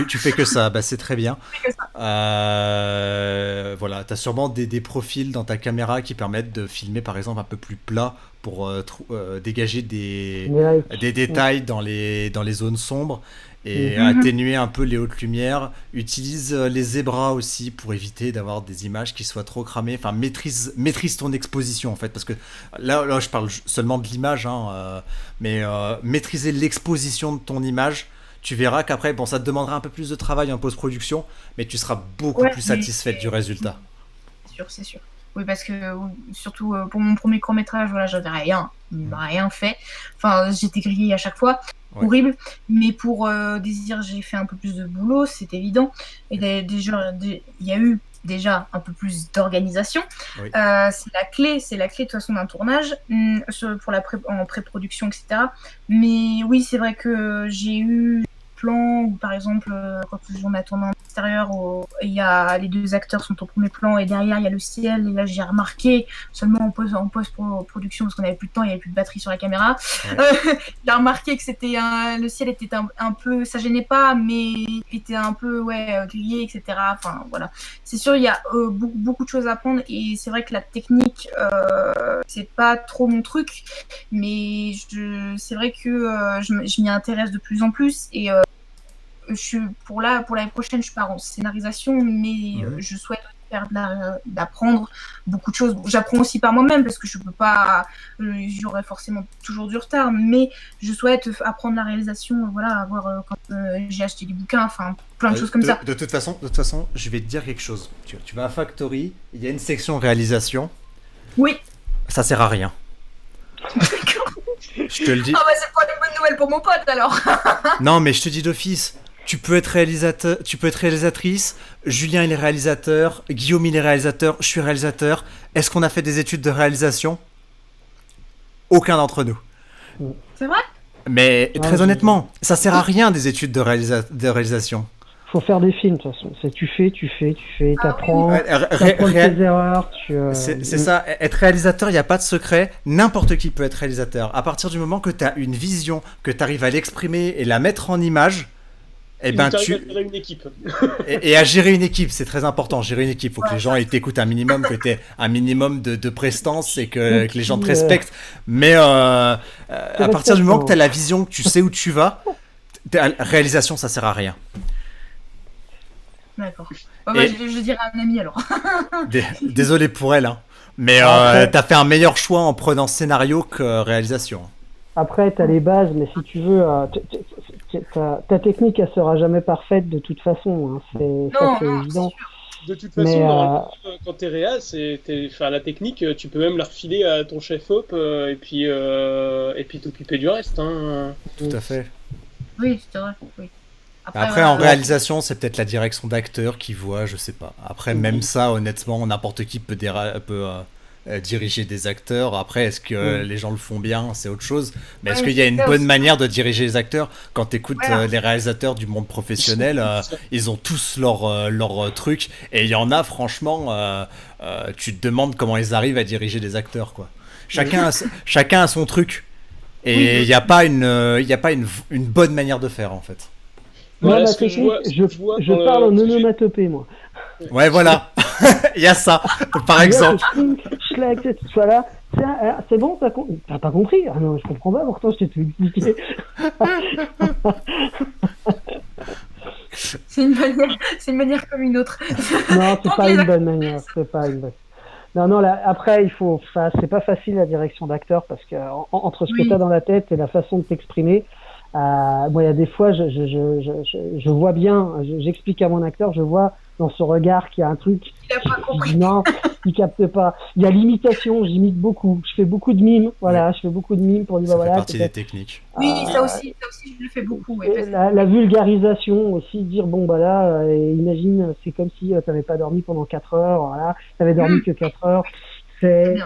tu fais que ça, c'est très bien. Voilà, tu as sûrement des profils dans ta caméra qui permettent de filmer par exemple un peu plus plat pour dégager des détails dans les zones sombres et atténuer un peu les hautes lumières. Utilise les zébras aussi pour éviter d'avoir des images qui soient trop cramées. Enfin, maîtrise ton exposition en fait, parce que là je parle seulement de l'image, mais maîtriser l'exposition de ton image. Tu verras qu'après, ça te demandera un peu plus de travail en post-production, mais tu seras beaucoup plus satisfaite du résultat. C'est sûr. Oui, parce que surtout pour mon premier court-métrage, voilà, j'avais rien fait. Enfin, j'étais grillée à chaque fois. Horrible. Mais pour Désir, j'ai fait un peu plus de boulot, c'est évident. Et déjà, il y a eu déjà un peu plus d'organisation. Oui. C'est la clé de toute façon d'un tournage pour en pré-production, etc. Mais oui, c'est vrai que j'ai eu plan où par exemple quand on a tourné en extérieur, les deux acteurs sont au premier plan et derrière il y a le ciel, et là j'ai remarqué seulement en post-production parce qu'on n'avait plus de temps, il n'y avait plus de batterie sur la caméra. J'ai remarqué que c'était le ciel était un peu, ça gênait pas, mais il était un peu grillé, etc. Enfin voilà, c'est sûr, il y a beaucoup de choses à apprendre et c'est vrai que la technique c'est pas trop mon truc, mais c'est vrai que je m'y intéresse de plus en plus et pour l'année prochaine, je pars en scénarisation, mais je souhaite d'apprendre beaucoup de choses. J'apprends aussi par moi-même parce que je peux pas, j'aurai forcément toujours du retard, mais je souhaite apprendre la réalisation, avoir quand j'ai acheté des bouquins, enfin plein de choses comme ça. De toute façon, je vais te dire quelque chose. Tu vas à Factory, il y a une section réalisation. Oui. Ça sert à rien. Je te le dis. Ah c'est pas une bonne nouvelle pour mon pote alors. Non, mais je te dis d'office. Tu peux être réalisateur, tu peux être réalisatrice. Julien il est réalisateur, Guillaume il est réalisateur, je suis réalisateur. Est-ce qu'on a fait des études de réalisation ? Aucun d'entre nous. C'est vrai ? Mais très honnêtement, ça sert à rien des études de réalisation. Faut faire des films de toute façon. Tu fais, t'apprends, t'apprends tes erreurs. C'est ça, être réalisateur, il n'y a pas de secret. N'importe qui peut être réalisateur. À partir du moment que tu as une vision, que tu arrives à l'exprimer et la mettre en image, à gérer une équipe. et à gérer une équipe, c'est très important. Gérer une équipe, il faut que les gens t'écoutent un minimum, que tu aies un minimum de prestance et que les gens te respectent. Mais à partir du moment que tu as la vision, que tu sais où tu vas, réalisation, ça sert à rien. D'accord. Je dirais à un ami alors. Désolé pour elle, mais t'as fait un meilleur choix en prenant scénario que réalisation. Après, t'as les bases, mais si tu veux, ta technique, elle sera jamais parfaite de toute façon. Hein. C'est évident. De toute façon, quand t'es réal, la technique, tu peux même la refiler à ton chef op et puis t'occuper du reste. Hein. Tout à fait. Oui, c'est vrai. Oui. Après, en réalisation, c'est peut-être la direction d'acteur qui voit, je sais pas. Après, même ça, honnêtement, n'importe qui peut diriger des acteurs. Après, est-ce que les gens le font bien, c'est autre chose. Mais est-ce qu'il y a une bonne manière de diriger les acteurs? Quand tu écoutes les réalisateurs du monde professionnel, ils ont tous leur truc. Et il y en a, franchement, tu te demandes comment ils arrivent à diriger des acteurs, quoi. Chacun a son truc. Et il n'y a pas une bonne manière de faire, en fait. Moi, la technique, je parle en onomatopée, moi. Ouais, voilà. Il y a ça, par exemple. Voilà. C'est bon, t'as pas compris? Ah non, je comprends pas, pourtant je t'ai tout expliqué. C'est une manière comme une autre. Non, c'est pas une bonne manière. C'est pas une bonne. Non, là, après, c'est pas facile la direction d'acteur parce que entre ce que t'as dans la tête et la façon de t'exprimer, moi, il y a des fois, je vois bien, j'explique à mon acteur, je vois dans son regard qu'il y a un truc. Il a pas compris. Non, il capte pas. Il y a l'imitation, j'imite beaucoup. Je fais beaucoup de mimes, voilà, je fais beaucoup de mimes pour dire, ça fait partie des techniques. Oui, ça aussi, je le fais beaucoup. Ouais, la vulgarisation aussi, dire, bon, bah là, imagine, c'est comme si t'avais pas dormi pendant 4 heures, voilà, t'avais dormi que 4 heures. C'est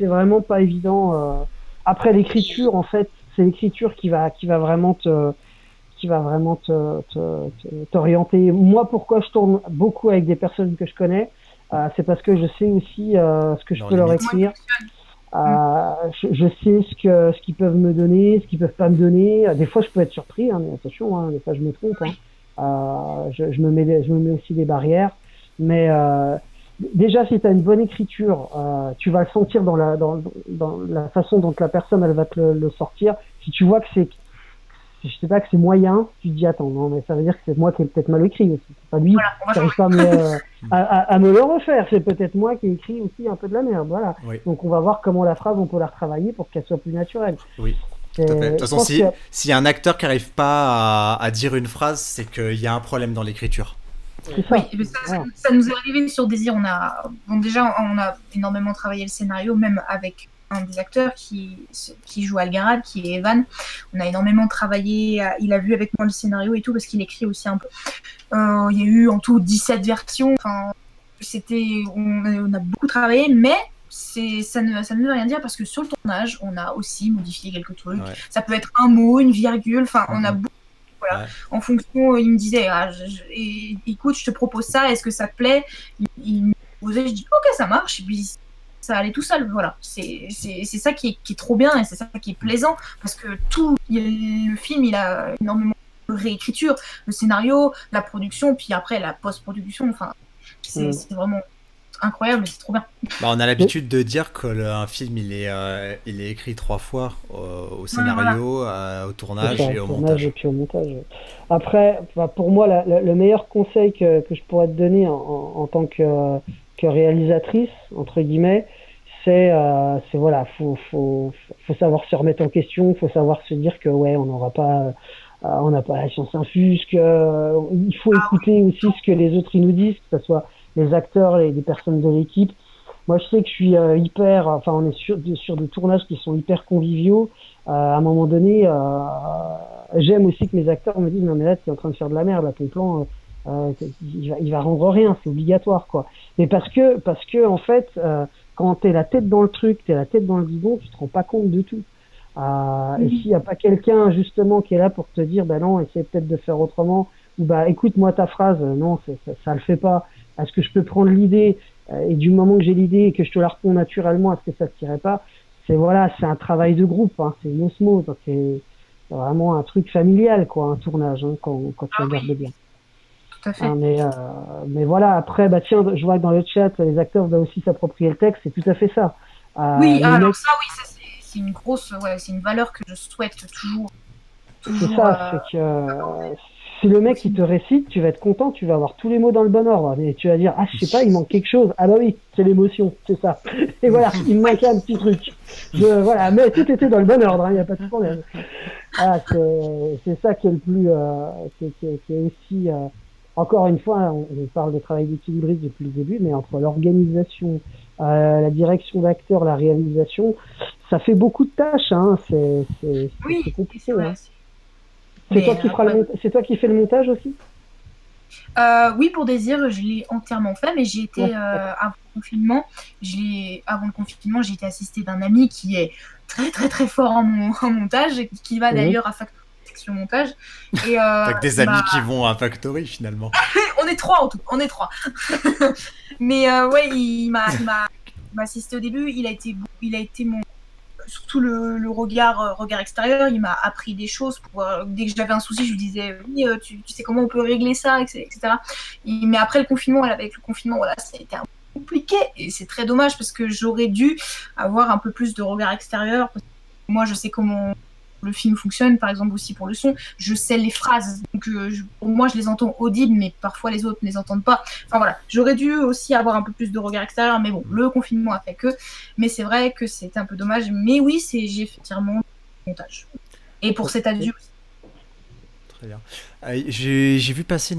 vraiment pas évident. Après, l'écriture, en fait, c'est l'écriture qui va vraiment t'orienter. Moi, pourquoi je tourne beaucoup avec des personnes que je connais, c'est parce que je sais aussi ce que je peux leur écrire. Je sais ce qu'ils peuvent me donner, ce qu'ils peuvent pas me donner. Des fois, je peux être surpris, hein, mais attention, hein, des fois, je me trompe. Hein. Je me mets aussi des barrières. Mais déjà, si tu as une bonne écriture, tu vas le sentir dans la façon dont la personne elle va te le sortir. Si tu vois que je sais pas, que c'est moyen, tu te dis attends, non, mais ça veut dire que c'est moi qui ai peut-être mal écrit aussi. C'est pas lui qui n'arrive pas à me le refaire. C'est peut-être moi qui ai écrit aussi un peu de la merde. Voilà. Oui. Donc on va voir comment la phrase on peut la retravailler pour qu'elle soit plus naturelle. Oui. Tout à fait. De toute façon, s'il y a un acteur qui n'arrive pas à dire une phrase, c'est qu'il y a un problème dans l'écriture. Oui, ça nous est arrivé sur Désir. On a énormément travaillé le scénario, même avec un des acteurs qui joue Algarad, qui est Evan. On a énormément travaillé, il a vu avec moi le scénario et tout, parce qu'il écrit aussi un peu. Il y a eu en tout 17 versions. Enfin, on a beaucoup travaillé, mais ça ne veut rien dire, parce que sur le tournage, on a aussi modifié quelques trucs. Ouais. Ça peut être un mot, une virgule, enfin, on a beaucoup. Voilà. Ouais. En fonction, il me disait, écoute, je te propose ça, est-ce que ça te plaît? Il me posait, je dis, ok, ça marche, et puis ça allait tout seul. Voilà. C'est ça qui est trop bien, et c'est ça qui est plaisant, parce que le film, il a énormément de réécriture, le scénario, la production, puis après la post-production, enfin, c'est vraiment incroyable, c'est trop bien. On a l'habitude de dire qu'un film il est écrit 3 fois au scénario, au tournage et au montage. Et puis au montage. Après, pour moi, le meilleur conseil que je pourrais te donner en tant que réalisatrice, entre guillemets, c'est voilà, faut savoir se remettre en question, faut savoir se dire que ouais, on n'a pas la science infuse, il faut écouter aussi ce que les autres ils nous disent, que ce soit les acteurs, les personnes de l'équipe. Moi, je sais que je suis on est sur des tournages qui sont hyper conviviaux. À un moment donné, j'aime aussi que mes acteurs me disent non mais là tu es en train de faire de la merde, là ton plan il va rendre rien, c'est obligatoire quoi. Mais parce que en fait, quand t'es la tête dans le truc, t'es la tête dans le guidon, tu te rends pas compte de tout. Et s'il y a pas quelqu'un justement qui est là pour te dire bah non, essaie peut-être de faire autrement, ou bah écoute moi ta phrase, non ça le fait pas. Est-ce que je peux prendre l'idée et du moment que j'ai l'idée et que je te la réponds naturellement, est-ce que ça te tirait pas? C'est un travail de groupe, hein, c'est une osmose, c'est vraiment un truc familial quoi, un tournage hein, quand tu regardes bien. Tout à fait. Mais voilà, après tiens, je vois que dans le chat les acteurs doivent aussi s'approprier le texte, c'est tout à fait ça. Oui, alors ça c'est une grosse, c'est une valeur que je souhaite toujours. C'est ça, c'est que si le mec il te récite, tu vas être content, tu vas avoir tous les mots dans le bon ordre, et tu vas dire je sais pas, il manque quelque chose. Ah bah oui, c'est l'émotion, c'est ça. Et voilà, il me manquait un petit truc. Voilà, mais tout était dans le bon ordre, il n'y a pas de problème. Ah, c'est ça qui est le plus, qui est aussi, encore une fois, on parle de travail d'équilibriste depuis le début, mais entre l'organisation, la direction d'acteur, la réalisation, ça fait beaucoup de tâches, hein. C'est compliqué. Hein. C'est toi qui fais le montage aussi? Oui, pour Désir, je l'ai entièrement fait, mais j'ai été avant le confinement, j'ai été assistée d'un ami qui est très très très fort en montage, qui va d'ailleurs à Factory section montage. T'as que des amis qui vont à Factory finalement. On est trois en tout, on est trois. Mais ouais, il m'a assisté au début, il a été mon surtout le regard extérieur, il m'a appris des choses. Dès que j'avais un souci, je lui disais oui, tu sais comment on peut régler ça, etc. Mais après le confinement, avec le confinement, voilà, ça a été un peu compliqué et c'est très dommage parce que j'aurais dû avoir un peu plus de regard extérieur. Moi, je sais comment le film fonctionne, par exemple aussi pour le son, je sais les phrases, donc pour moi je les entends audibles, mais parfois les autres ne les entendent pas. Enfin voilà, j'aurais dû aussi avoir un peu plus de regard extérieur, mais bon, le confinement a fait que. Mais c'est vrai que c'était un peu dommage. Mais oui, j'ai effectivement le montage. Et pour cet adieu aussi. Très bien. J'ai vu passer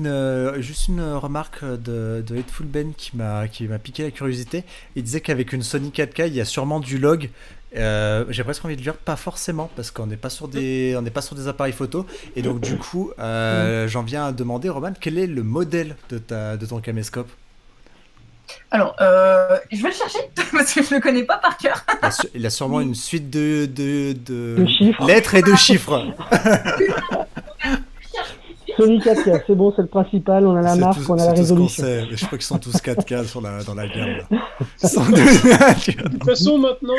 juste une remarque de Hateful Ben qui m'a piqué la curiosité. Il disait qu'avec une Sony 4K, il y a sûrement du log. J'ai presque envie de dire pas forcément parce qu'on n'est pas sur des appareils photo et donc du coup j'en viens à demander, Roman, quel est le modèle de ton caméscope? Alors je vais le chercher parce que je le connais pas par cœur. Il a sûrement une suite de lettres et de chiffres. Sony 4K, c'est bon, c'est le principal, on a la marque, on a la résolution. Mais je crois qu'ils sont tous 4K dans la gamme. Là. De toute façon, maintenant,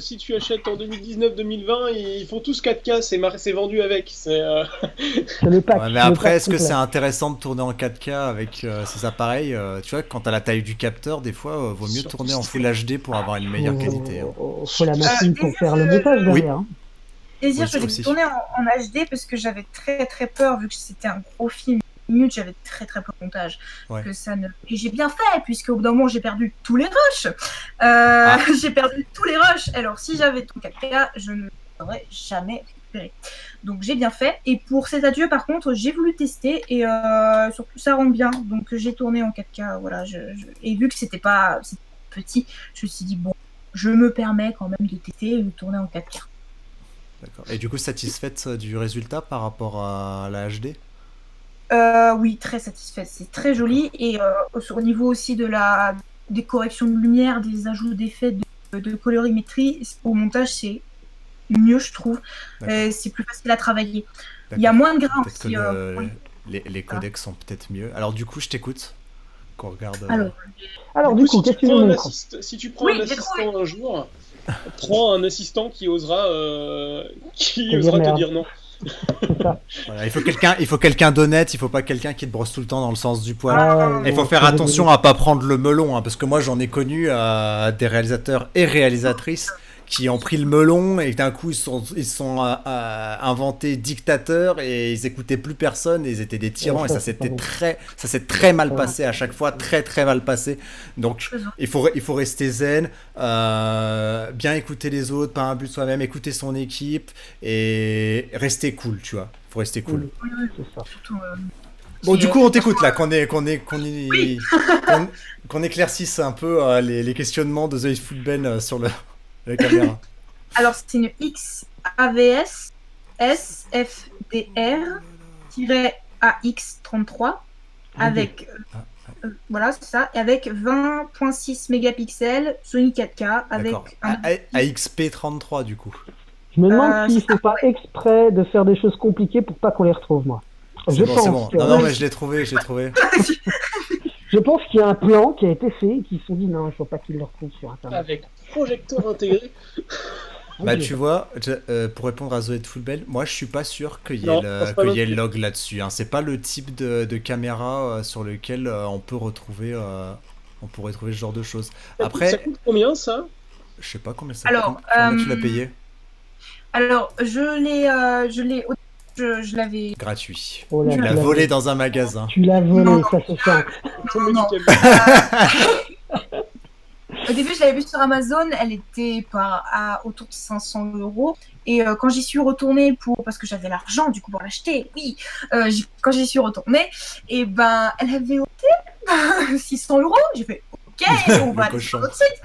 si tu achètes en 2019-2020, ils font tous 4K, c'est vendu avec. C'est le pack. Ouais, mais après, est-ce que c'est intéressant de tourner en 4K avec ces appareils tu vois, quand t'as la taille du capteur, des fois, vaut mieux tourner en Full HD pour avoir une meilleure qualité. Faut la machine pour faire le montage derrière. Oui. Désir, je l'ai tourné en HD parce que j'avais très très peur, vu que c'était un gros film. Minutes, j'avais très très peur de montage. Ouais. Et j'ai bien fait, puisque au bout d'un moment, j'ai perdu tous les rushs. J'ai perdu tous les rushs. Alors, si j'avais ton 4K, je ne l'aurais jamais récupéré. Donc, j'ai bien fait. Et pour cet adieu, par contre, j'ai voulu tester et surtout, ça rend bien. Donc, j'ai tourné en 4K. Voilà, et vu que c'était petit, je me suis dit, bon, je me permets quand même de tester et de tourner en 4K. D'accord. Et du coup, satisfaite du résultat par rapport à la HD? Oui, très satisfaite. C'est très joli. Et au niveau aussi des corrections de lumière, des ajouts d'effets de colorimétrie, au montage, c'est mieux, je trouve. C'est plus facile à travailler. Il y a moins de grains aussi. Les codecs sont peut-être mieux. Alors du coup, je t'écoute. Qu'on regarde. Alors du coup, qu'est-ce que tu veux dire ? Si tu prends un assistant un jour, prends un assistant qui osera te dire non. Voilà, il faut quelqu'un d'honnête, il faut pas quelqu'un qui te brosse tout le temps dans le sens du poil. Il faut faire attention à pas prendre le melon, hein, parce que moi j'en ai connu des réalisateurs et réalisatrices qui ont pris le melon et d'un coup ils sont inventés dictateurs et ils écoutaient plus personne et ils étaient des tyrans et ça s'est très mal passé à chaque fois, très très mal passé. Donc il faut rester zen, bien écouter les autres, pas un but de soi-même, écouter son équipe et rester cool, tu vois. Faut rester cool. Oui, c'est ça. Surtout, bon, du coup, on t'écoute là, qu'on éclaircisse un peu les questionnements de The Hateful Ben sur la caméra. Alors, c'est une XAVS SFDR-AX33 avec voilà, c'est ça, et avec 20.6 mégapixels, Sony 4K avec AXP33 du coup. Je me demande s'il ne faut pas exprès de faire des choses compliquées pour pas qu'on les retrouve, moi. C'est bon. Non, mais je l'ai trouvé. Je pense qu'il y a un plan qui a été fait et qu'ils se sont dit non, il ne faut pas qu'ils le retrouvent sur Internet. Avec projecteur intégré. Bah tu vois, pour répondre à The Hateful Ben, moi je suis pas sûr qu'il y ait le log là-dessus. Hein. C'est pas le type de caméra sur lequel on pourrait trouver ce genre de choses. Après, ça coûte combien ça? Je sais pas combien ça coûte. Combien tu l'as payé? Alors je l'avais gratuit. Oh là, tu l'as volé dans un magasin. Tu l'as volé, ça se sent. Au début, je l'avais vue sur Amazon, elle était autour de 500 €. Et quand j'y suis retournée parce que j'avais l'argent du coup pour l'acheter, oui, quand j'y suis retournée, et ben elle avait ôté 600 €. J'ai fait ok, on va aller sur notre site.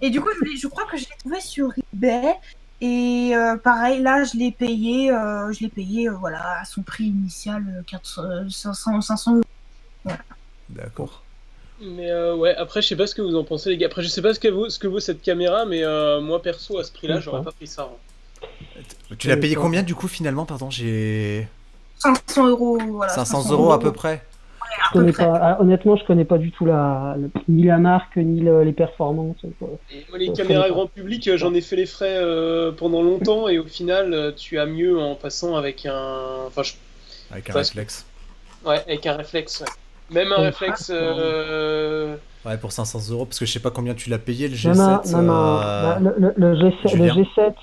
Et du coup, je crois que je l'ai trouvé sur eBay. Et pareil, là, je l'ai payé, voilà, à son prix initial, 500 €. Voilà. D'accord. Mais ouais, après, je sais pas ce que vous en pensez, les gars. Après, je sais pas ce que vaut cette caméra, mais moi, perso, à ce prix-là, j'aurais pas pris ça. Tu l'as payé combien, du coup, finalement? Pardon, j'ai... 500 €, voilà. 500 € à peu près. Honnêtement, je connais pas du tout ni la marque, ni les performances. Et moi, les caméras grand public, j'en ai fait les frais pendant longtemps, et au final, tu as mieux en passant avec un... Avec un réflexe. Ouais, avec un réflexe, ouais. Même un réflexe... Ouais, pour 500 €, parce que je sais pas combien tu l'as payé, le G7. Non. Le G7...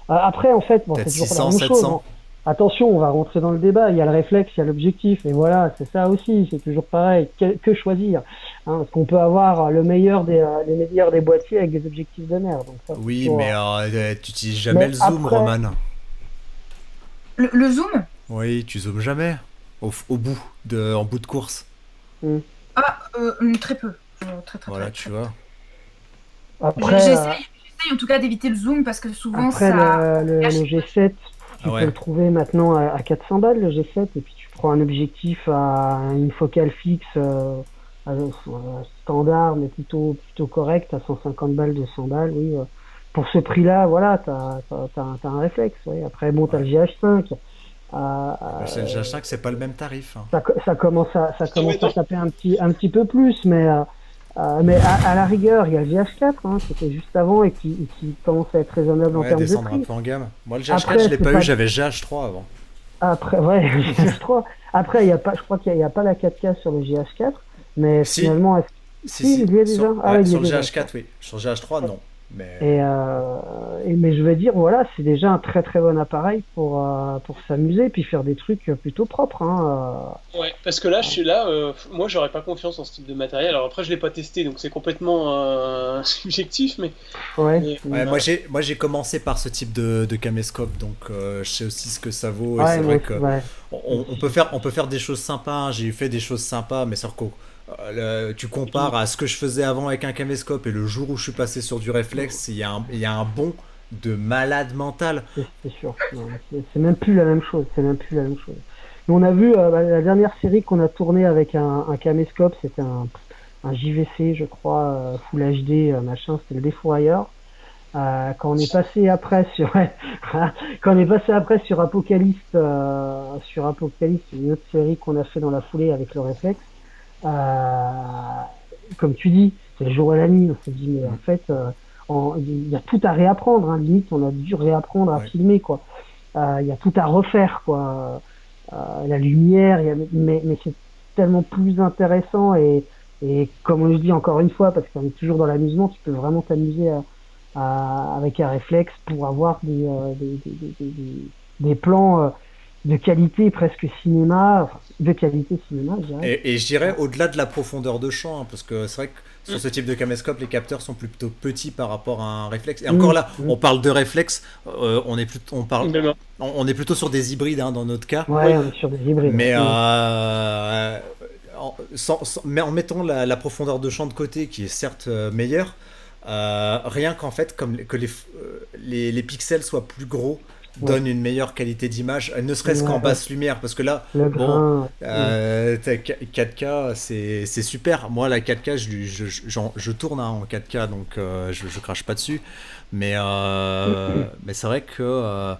après, en fait, c'est toujours 600, la même 700. chose. Bon. Attention, on va rentrer dans le débat. Il y a le réflexe, il y a l'objectif. Et voilà, c'est ça aussi. C'est toujours pareil. Que choisir, hein, parce qu'on peut avoir les meilleurs des boîtiers avec des objectifs de merde. Donc ça, oui, toujours... mais tu utilises jamais le zoom, après... Roman. Le zoom? Oui, tu zoomes jamais. En bout de course. Très peu. Très, voilà, tu vois. Après, j'essaye en tout cas d'éviter le zoom parce que souvent après, ça... le G7, tu peux le trouver maintenant à 400 balles, le G7, et puis tu prends un objectif à une focale fixe standard, mais plutôt correct, à 150 balles, 200 balles, oui. Pour ce prix-là, voilà, t'as un réflexe, oui. Après, bon, t'as le GH5. Le GH5, c'est pas le même tarif. Hein. Ça commence à taper un petit peu plus, mais à la rigueur, il y a le GH4, hein, qui était juste avant et qui commence à être raisonnable en termes de prix. Descendre un peu en gamme. Moi, le GH4, je l'ai pas eu, j'avais GH3 avant. Après, ouais, GH3. Après, je crois qu'il n'y a pas la 4K sur le GH4, mais finalement, si, il y a déjà. Sur le GH4, oui. Sur le GH3, non. Mais je veux dire, voilà, c'est déjà un très très bon appareil pour s'amuser puis faire des trucs plutôt propres. Hein. Ouais, parce que là, moi j'aurais pas confiance en ce type de matériel. Alors après, je l'ai pas testé, donc c'est complètement subjectif, mais. Moi j'ai commencé par ce type de caméscope, donc je sais aussi ce que ça vaut. Et c'est vrai que on peut faire des choses sympas. Hein. J'ai fait des choses sympas, mais c'est tu compares à ce que je faisais avant avec un caméscope et le jour où je suis passé sur du réflexe, il y a un bond de malade mental. C'est sûr. C'est même plus la même chose. Nous, on a vu la dernière série qu'on a tournée avec un caméscope, c'était un JVC, je crois, Full HD, machin, c'était le Défourailleur. Quand on est passé après sur Apocalypse, une autre série qu'on a fait dans la foulée avec le réflexe. Comme tu dis, c'est le jour et la nuit. On s'est dit, mais en fait, il y a tout à réapprendre. Hein. Limite, on a dû réapprendre à filmer, quoi. Il y a tout à refaire, quoi. La lumière, mais c'est tellement plus intéressant et comme je dis encore une fois, parce qu'on est toujours dans l'amusement, tu peux vraiment t'amuser avec un réflexe pour avoir des plans de qualité presque cinéma, je dirais. Et je dirais au-delà de la profondeur de champ, hein, parce que c'est vrai que sur ce type de caméscope, les capteurs sont plutôt petits par rapport à un réflexe. Et encore là, on parle de réflexe, on est plutôt sur des hybrides, hein, dans notre cas. Ouais, on est sur des hybrides. Mais mais en mettant la profondeur de champ de côté, qui est certes meilleure, rien qu'en fait, que les pixels soient plus gros, donne une meilleure qualité d'image, ne serait-ce qu'en basse lumière, parce que là, 4K, c'est super. Moi, la 4K, je tourne en 4K, donc je crache pas dessus. Mais c'est vrai que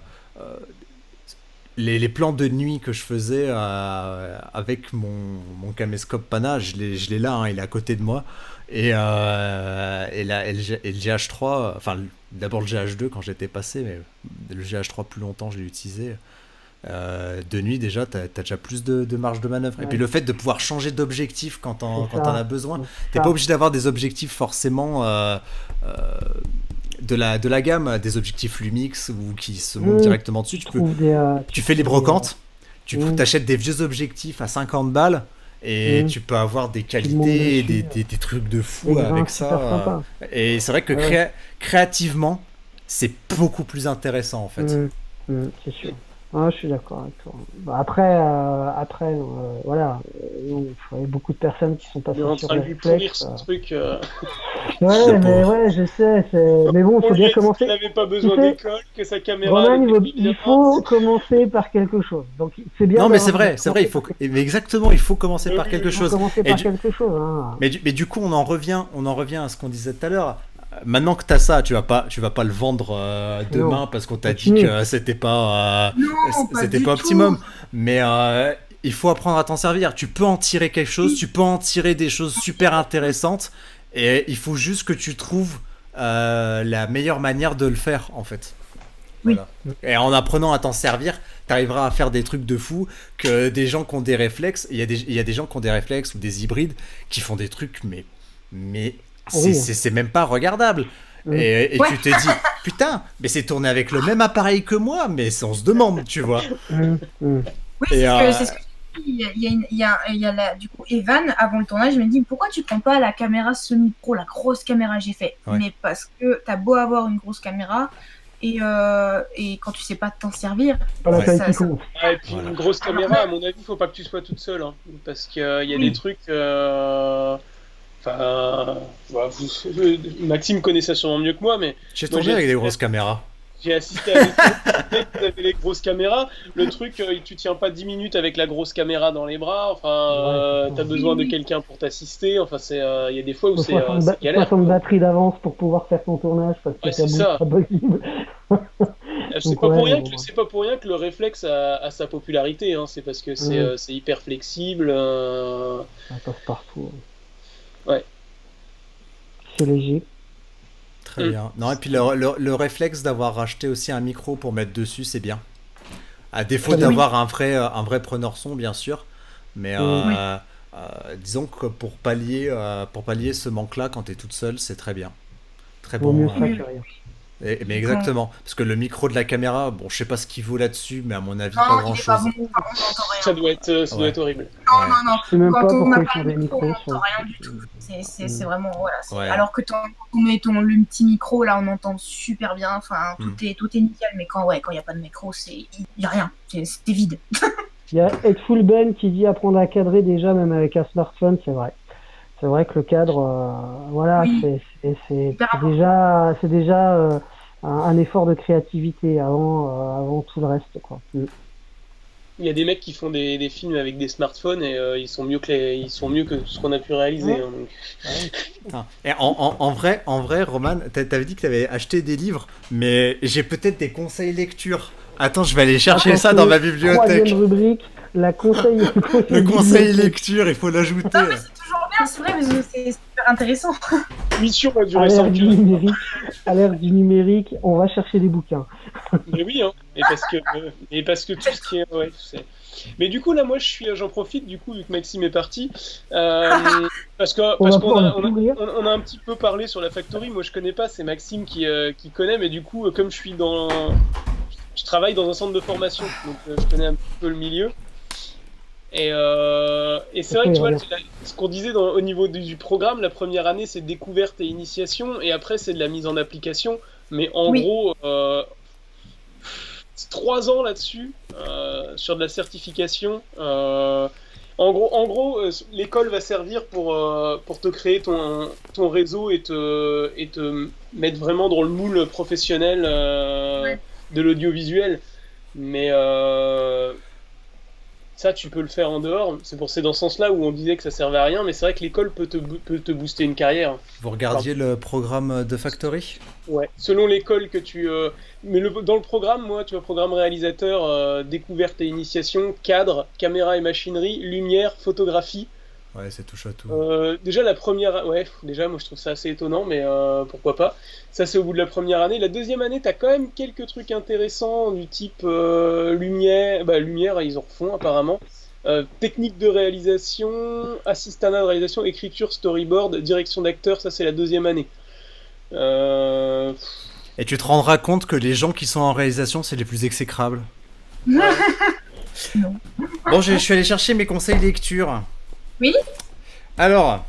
les plans de nuit que je faisais avec mon caméscope Pana, je l'ai là, hein, il est à côté de moi. Et le GH3, enfin d'abord le GH2 quand j'étais passé, mais le GH3 plus longtemps je l'ai utilisé. De nuit déjà, t'as déjà plus de marge de manœuvre. Ouais. Et puis le fait de pouvoir changer d'objectif quand t'en as besoin, t'es pas obligé d'avoir des objectifs forcément de la gamme, des objectifs Lumix ou qui se montent directement dessus. Tu fais les brocantes, tu t'achètes des vieux objectifs à 50 balles. Et tu peux avoir des qualités, des trucs de fou avec ça. Et c'est vrai que créativement, c'est beaucoup plus intéressant en fait. C'est sûr. Ah, je suis d'accord avec toi. Bah, après, voilà, il y a beaucoup de personnes qui sont passées sur le réflexe. Ce truc. Ouais, mais ouais, je sais. Mais bon, il faut bien commencer. Il n'avait pas besoin d'école, que sa caméra. Roman, il faut commencer par quelque chose. Donc c'est bien. Non, mais c'est vrai. Il faut. Mais exactement, il faut commencer par quelque chose. Mais du coup, on en revient à ce qu'on disait tout à l'heure. Maintenant que t'as ça, tu vas pas le vendre demain parce qu'on t'a dit que c'était pas optimum. Mais il faut apprendre à t'en servir. Tu peux en tirer quelque chose, tu peux en tirer des choses super intéressantes, et il faut juste que tu trouves la meilleure manière de le faire en fait. Voilà. Et en apprenant à t'en servir, t'arriveras à faire des trucs de fou, que des gens qui ont des réflexes. Il y a des gens qui ont des réflexes ou des hybrides qui font des trucs mais c'est même pas regardable. Et tu te dis, putain, mais c'est tourné avec le même appareil que moi, mais on se demande, tu vois. Oui, c'est ce que il y a du coup, Evan, avant le tournage, il me dit, pourquoi tu prends pas la caméra Sony Pro, la grosse caméra? J'ai fait, mais parce que t'as beau avoir une grosse caméra, et quand tu sais pas t'en servir, et puis une grosse caméra, à mon avis, faut pas que tu sois toute seule, hein, parce qu'il y a des trucs. Maxime connaît ça sûrement mieux que moi, mais j'ai tourné avec des grosses caméras. J'ai assisté à les grosses caméras. Le truc, tu tiens pas 10 minutes avec la grosse caméra dans les bras. Enfin, t'as besoin de quelqu'un pour t'assister. Enfin, il y a des fois où c'est galère. Faut une batterie d'avance pour pouvoir faire ton tournage parce que c'est ça. Pas possible. C'est pas pour rien que le réflexe a sa popularité. Hein. C'est parce que c'est hyper flexible. Ça passe partout. Ouais. C'est léger. Très bien. Non, et puis le réflexe d'avoir acheté aussi un micro pour mettre dessus, c'est bien. À défaut d'avoir un vrai preneur son, bien sûr. Mais disons que pour pallier ce manque-là, quand tu es toute seule, c'est très bien. Très bon. Mieux ça que rien. Mais exactement, parce que le micro de la caméra, bon, je sais pas ce qu'il vaut là-dessus, mais à mon avis, pas grand-chose. Ça doit être horrible. Non. Je sais même pas pourquoi ils font des micros. On n'entend rien du tout. C'est vraiment Alors que quand on met le petit micro, là, on entend super bien. Enfin, tout est nickel. Mais quand il y a pas de micro, il y a rien. C'est vide. Il y a Headful Ben qui dit apprendre à cadrer déjà, même avec un smartphone, c'est vrai. C'est vrai que le cadre, c'est déjà un effort de créativité avant tout le reste, quoi. Il y a des mecs qui font des films avec des smartphones et ils sont mieux que ce qu'on a pu réaliser. Hein, et en vrai, Roman, t'avais dit que t'avais acheté des livres, mais j'ai peut-être des conseils lecture. Attends, je vais aller chercher ça dans ma bibliothèque. Troisième rubrique, le conseil lecture, il faut l'ajouter. Non, mais c'est toujours bien, c'est vrai, mais c'est super intéressant. Mission va durer 5 heures. À l'ère du numérique, on va chercher des bouquins. Mais oui, hein. Et parce que tout ce qui est... Ouais, tu sais. Mais du coup, là, moi, j'en profite, du coup, vu que Maxime est parti, parce qu'on a un petit peu parlé sur la Factory. Moi, je connais pas, c'est Maxime qui connaît, mais du coup, comme je travaille dans un centre de formation, donc je connais un petit peu le milieu. Et c'est vrai que tu vois, ce qu'on disait au niveau du programme, la première année, c'est découverte et initiation, et après, c'est de la mise en application. Mais en gros, 3 ans là-dessus, sur de la certification. En gros, l'école va servir pour te créer ton réseau et te mettre vraiment dans le moule professionnel de l'audiovisuel. Mais ça, tu peux le faire en dehors. C'est dans ce sens-là où on disait que ça servait à rien, mais c'est vrai que l'école peut te booster une carrière. Vous regardiez le programme de Factory ? Ouais, selon l'école que tu... Mais dans le programme, moi, tu vois, programme réalisateur, découverte et initiation, cadre, caméra et machinerie, lumière, photographie. Ouais, c'est touche à tout. Déjà, la première... Ouais, déjà, moi, je trouve ça assez étonnant, mais pourquoi pas. Ça, c'est au bout de la première année. La deuxième année, t'as quand même quelques trucs intéressants du type lumière. Bah, lumière, ils en refont, apparemment. Technique de réalisation, assistanat de réalisation, écriture, storyboard, direction d'acteur, ça, c'est la deuxième année. Et tu te rendras compte que les gens qui sont en réalisation, c'est les plus exécrables. Non. Bon, je suis allé chercher mes conseils lecture. Oui. Alors,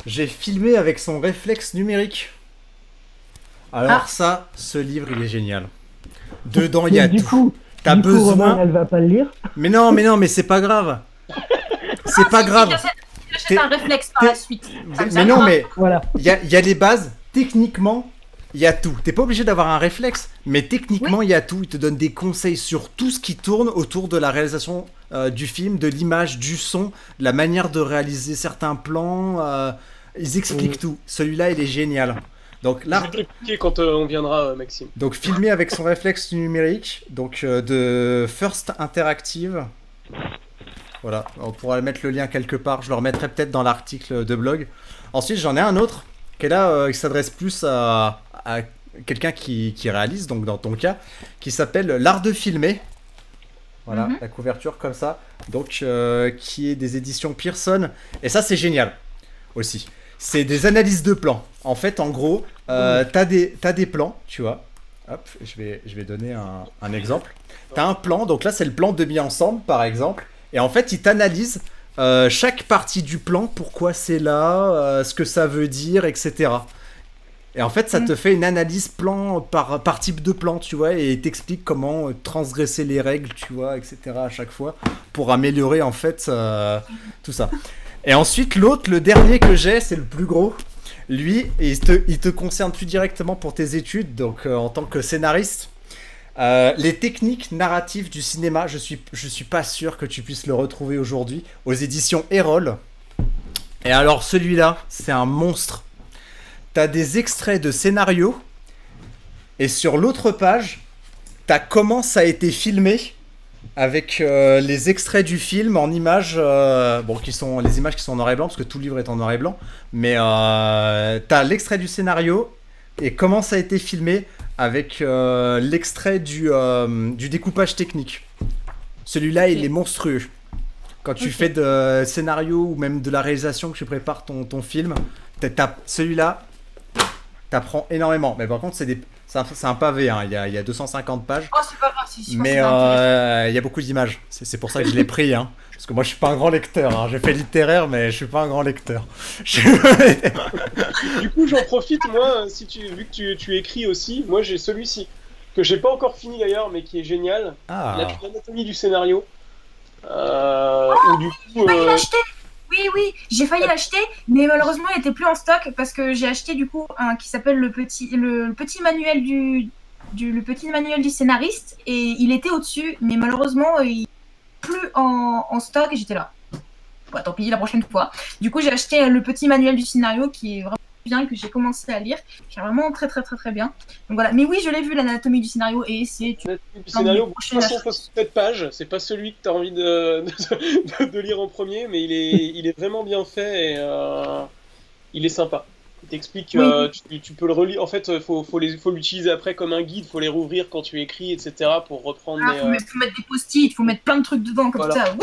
j'ai filmé avec son réflexe numérique. Alors ça, ce livre, il est génial. Dedans, il y a du tout. coup, T'as du coup, besoin... Romain, elle va pas le lire. Mais non, mais c'est pas grave. C'est pas grave. J'achète un réflexe par la suite. Mais non, mais Voilà. il y a les bases. Techniquement, il y a tout. T'es pas obligé d'avoir un réflexe, mais techniquement, il y a tout. Il te donne des conseils sur tout ce qui tourne autour de la réalisation du film, de l'image, du son, de la manière de réaliser certains plans. Ils expliquent tout. Celui-là, il est génial. Donc là, je vais te l'expliquer quand on viendra, Maxime. donc filmé avec son réflexe numérique, donc de First Interactive. Voilà, on pourra mettre le lien quelque part. Je le remettrai peut-être dans l'article de blog. Ensuite, j'en ai un autre qui est là, qui s'adresse plus à quelqu'un qui réalise, donc dans ton cas, qui s'appelle L'Art de filmer. Voilà, la couverture comme ça. Donc, qui est des éditions Pearson. Et ça, c'est génial aussi. C'est des analyses de plans. En fait, en gros, t'as des plans, tu vois. Hop, je vais donner un exemple. T'as un plan, donc là, c'est le plan de mis ensemble, par exemple. Et en fait, il t'analyse chaque partie du plan, pourquoi c'est là, ce que ça veut dire, etc. Et en fait, ça te fait une analyse plan par type de plan, tu vois, et il t'explique comment transgresser les règles, tu vois, etc. à chaque fois, pour améliorer, en fait, tout ça. Et ensuite, l'autre, le dernier que j'ai, c'est le plus gros. Lui, il te concerne plus directement pour tes études, donc en tant que scénariste. Les techniques narratives du cinéma, je suis pas sûr que tu puisses le retrouver aujourd'hui aux éditions Erol. Et alors celui-là, c'est un monstre. T'as des extraits de scénarios et sur l'autre page, t'as comment ça a été filmé avec les extraits du film en images, qui sont les images qui sont en noir et blanc parce que tout le livre est en noir et blanc. Mais t'as l'extrait du scénario et comment ça a été filmé avec l'extrait du découpage technique. Celui-là, il est monstrueux. Quand tu fais de scénario ou même de la réalisation, que tu prépares ton film, celui-là, t'apprends énormément. Mais par contre, c'est un pavé, hein. Il y a 250 pages. Oh, c'est pas grave, c'est mais il y a beaucoup d'images. C'est pour ça que je l'ai pris, hein. Parce que moi, je suis pas un grand lecteur. Hein. J'ai fait littéraire, mais je suis pas un grand lecteur. Du coup, j'en profite, moi, vu que tu écris aussi, moi j'ai celui-ci, que j'ai pas encore fini d'ailleurs, mais qui est génial. L'anatomie du scénario. Où du coup. J'ai failli l'acheter. Oui, j'ai failli l'acheter, mais malheureusement, il était plus en stock parce que j'ai acheté du coup un qui s'appelle le petit manuel le petit manuel du scénariste et il était au-dessus, mais malheureusement, il plus en stock et j'étais là. Bah, tant pis, la prochaine fois. Du coup, j'ai acheté le petit manuel du scénario qui est vraiment bien, que j'ai commencé à lire, qui est vraiment très très très très bien. Donc voilà. Mais oui, je l'ai vu, l'anatomie du scénario, et c'est... L'anatomie du scénario, 367 pages, c'est pas celui que tu as envie de lire en premier, mais il est vraiment bien fait et il est sympa. Il t'explique, tu peux le relire, en fait, faut l'utiliser après comme un guide, faut les rouvrir quand tu écris, etc. pour reprendre faut mettre des post-it, faut mettre plein de trucs dedans, comme ça,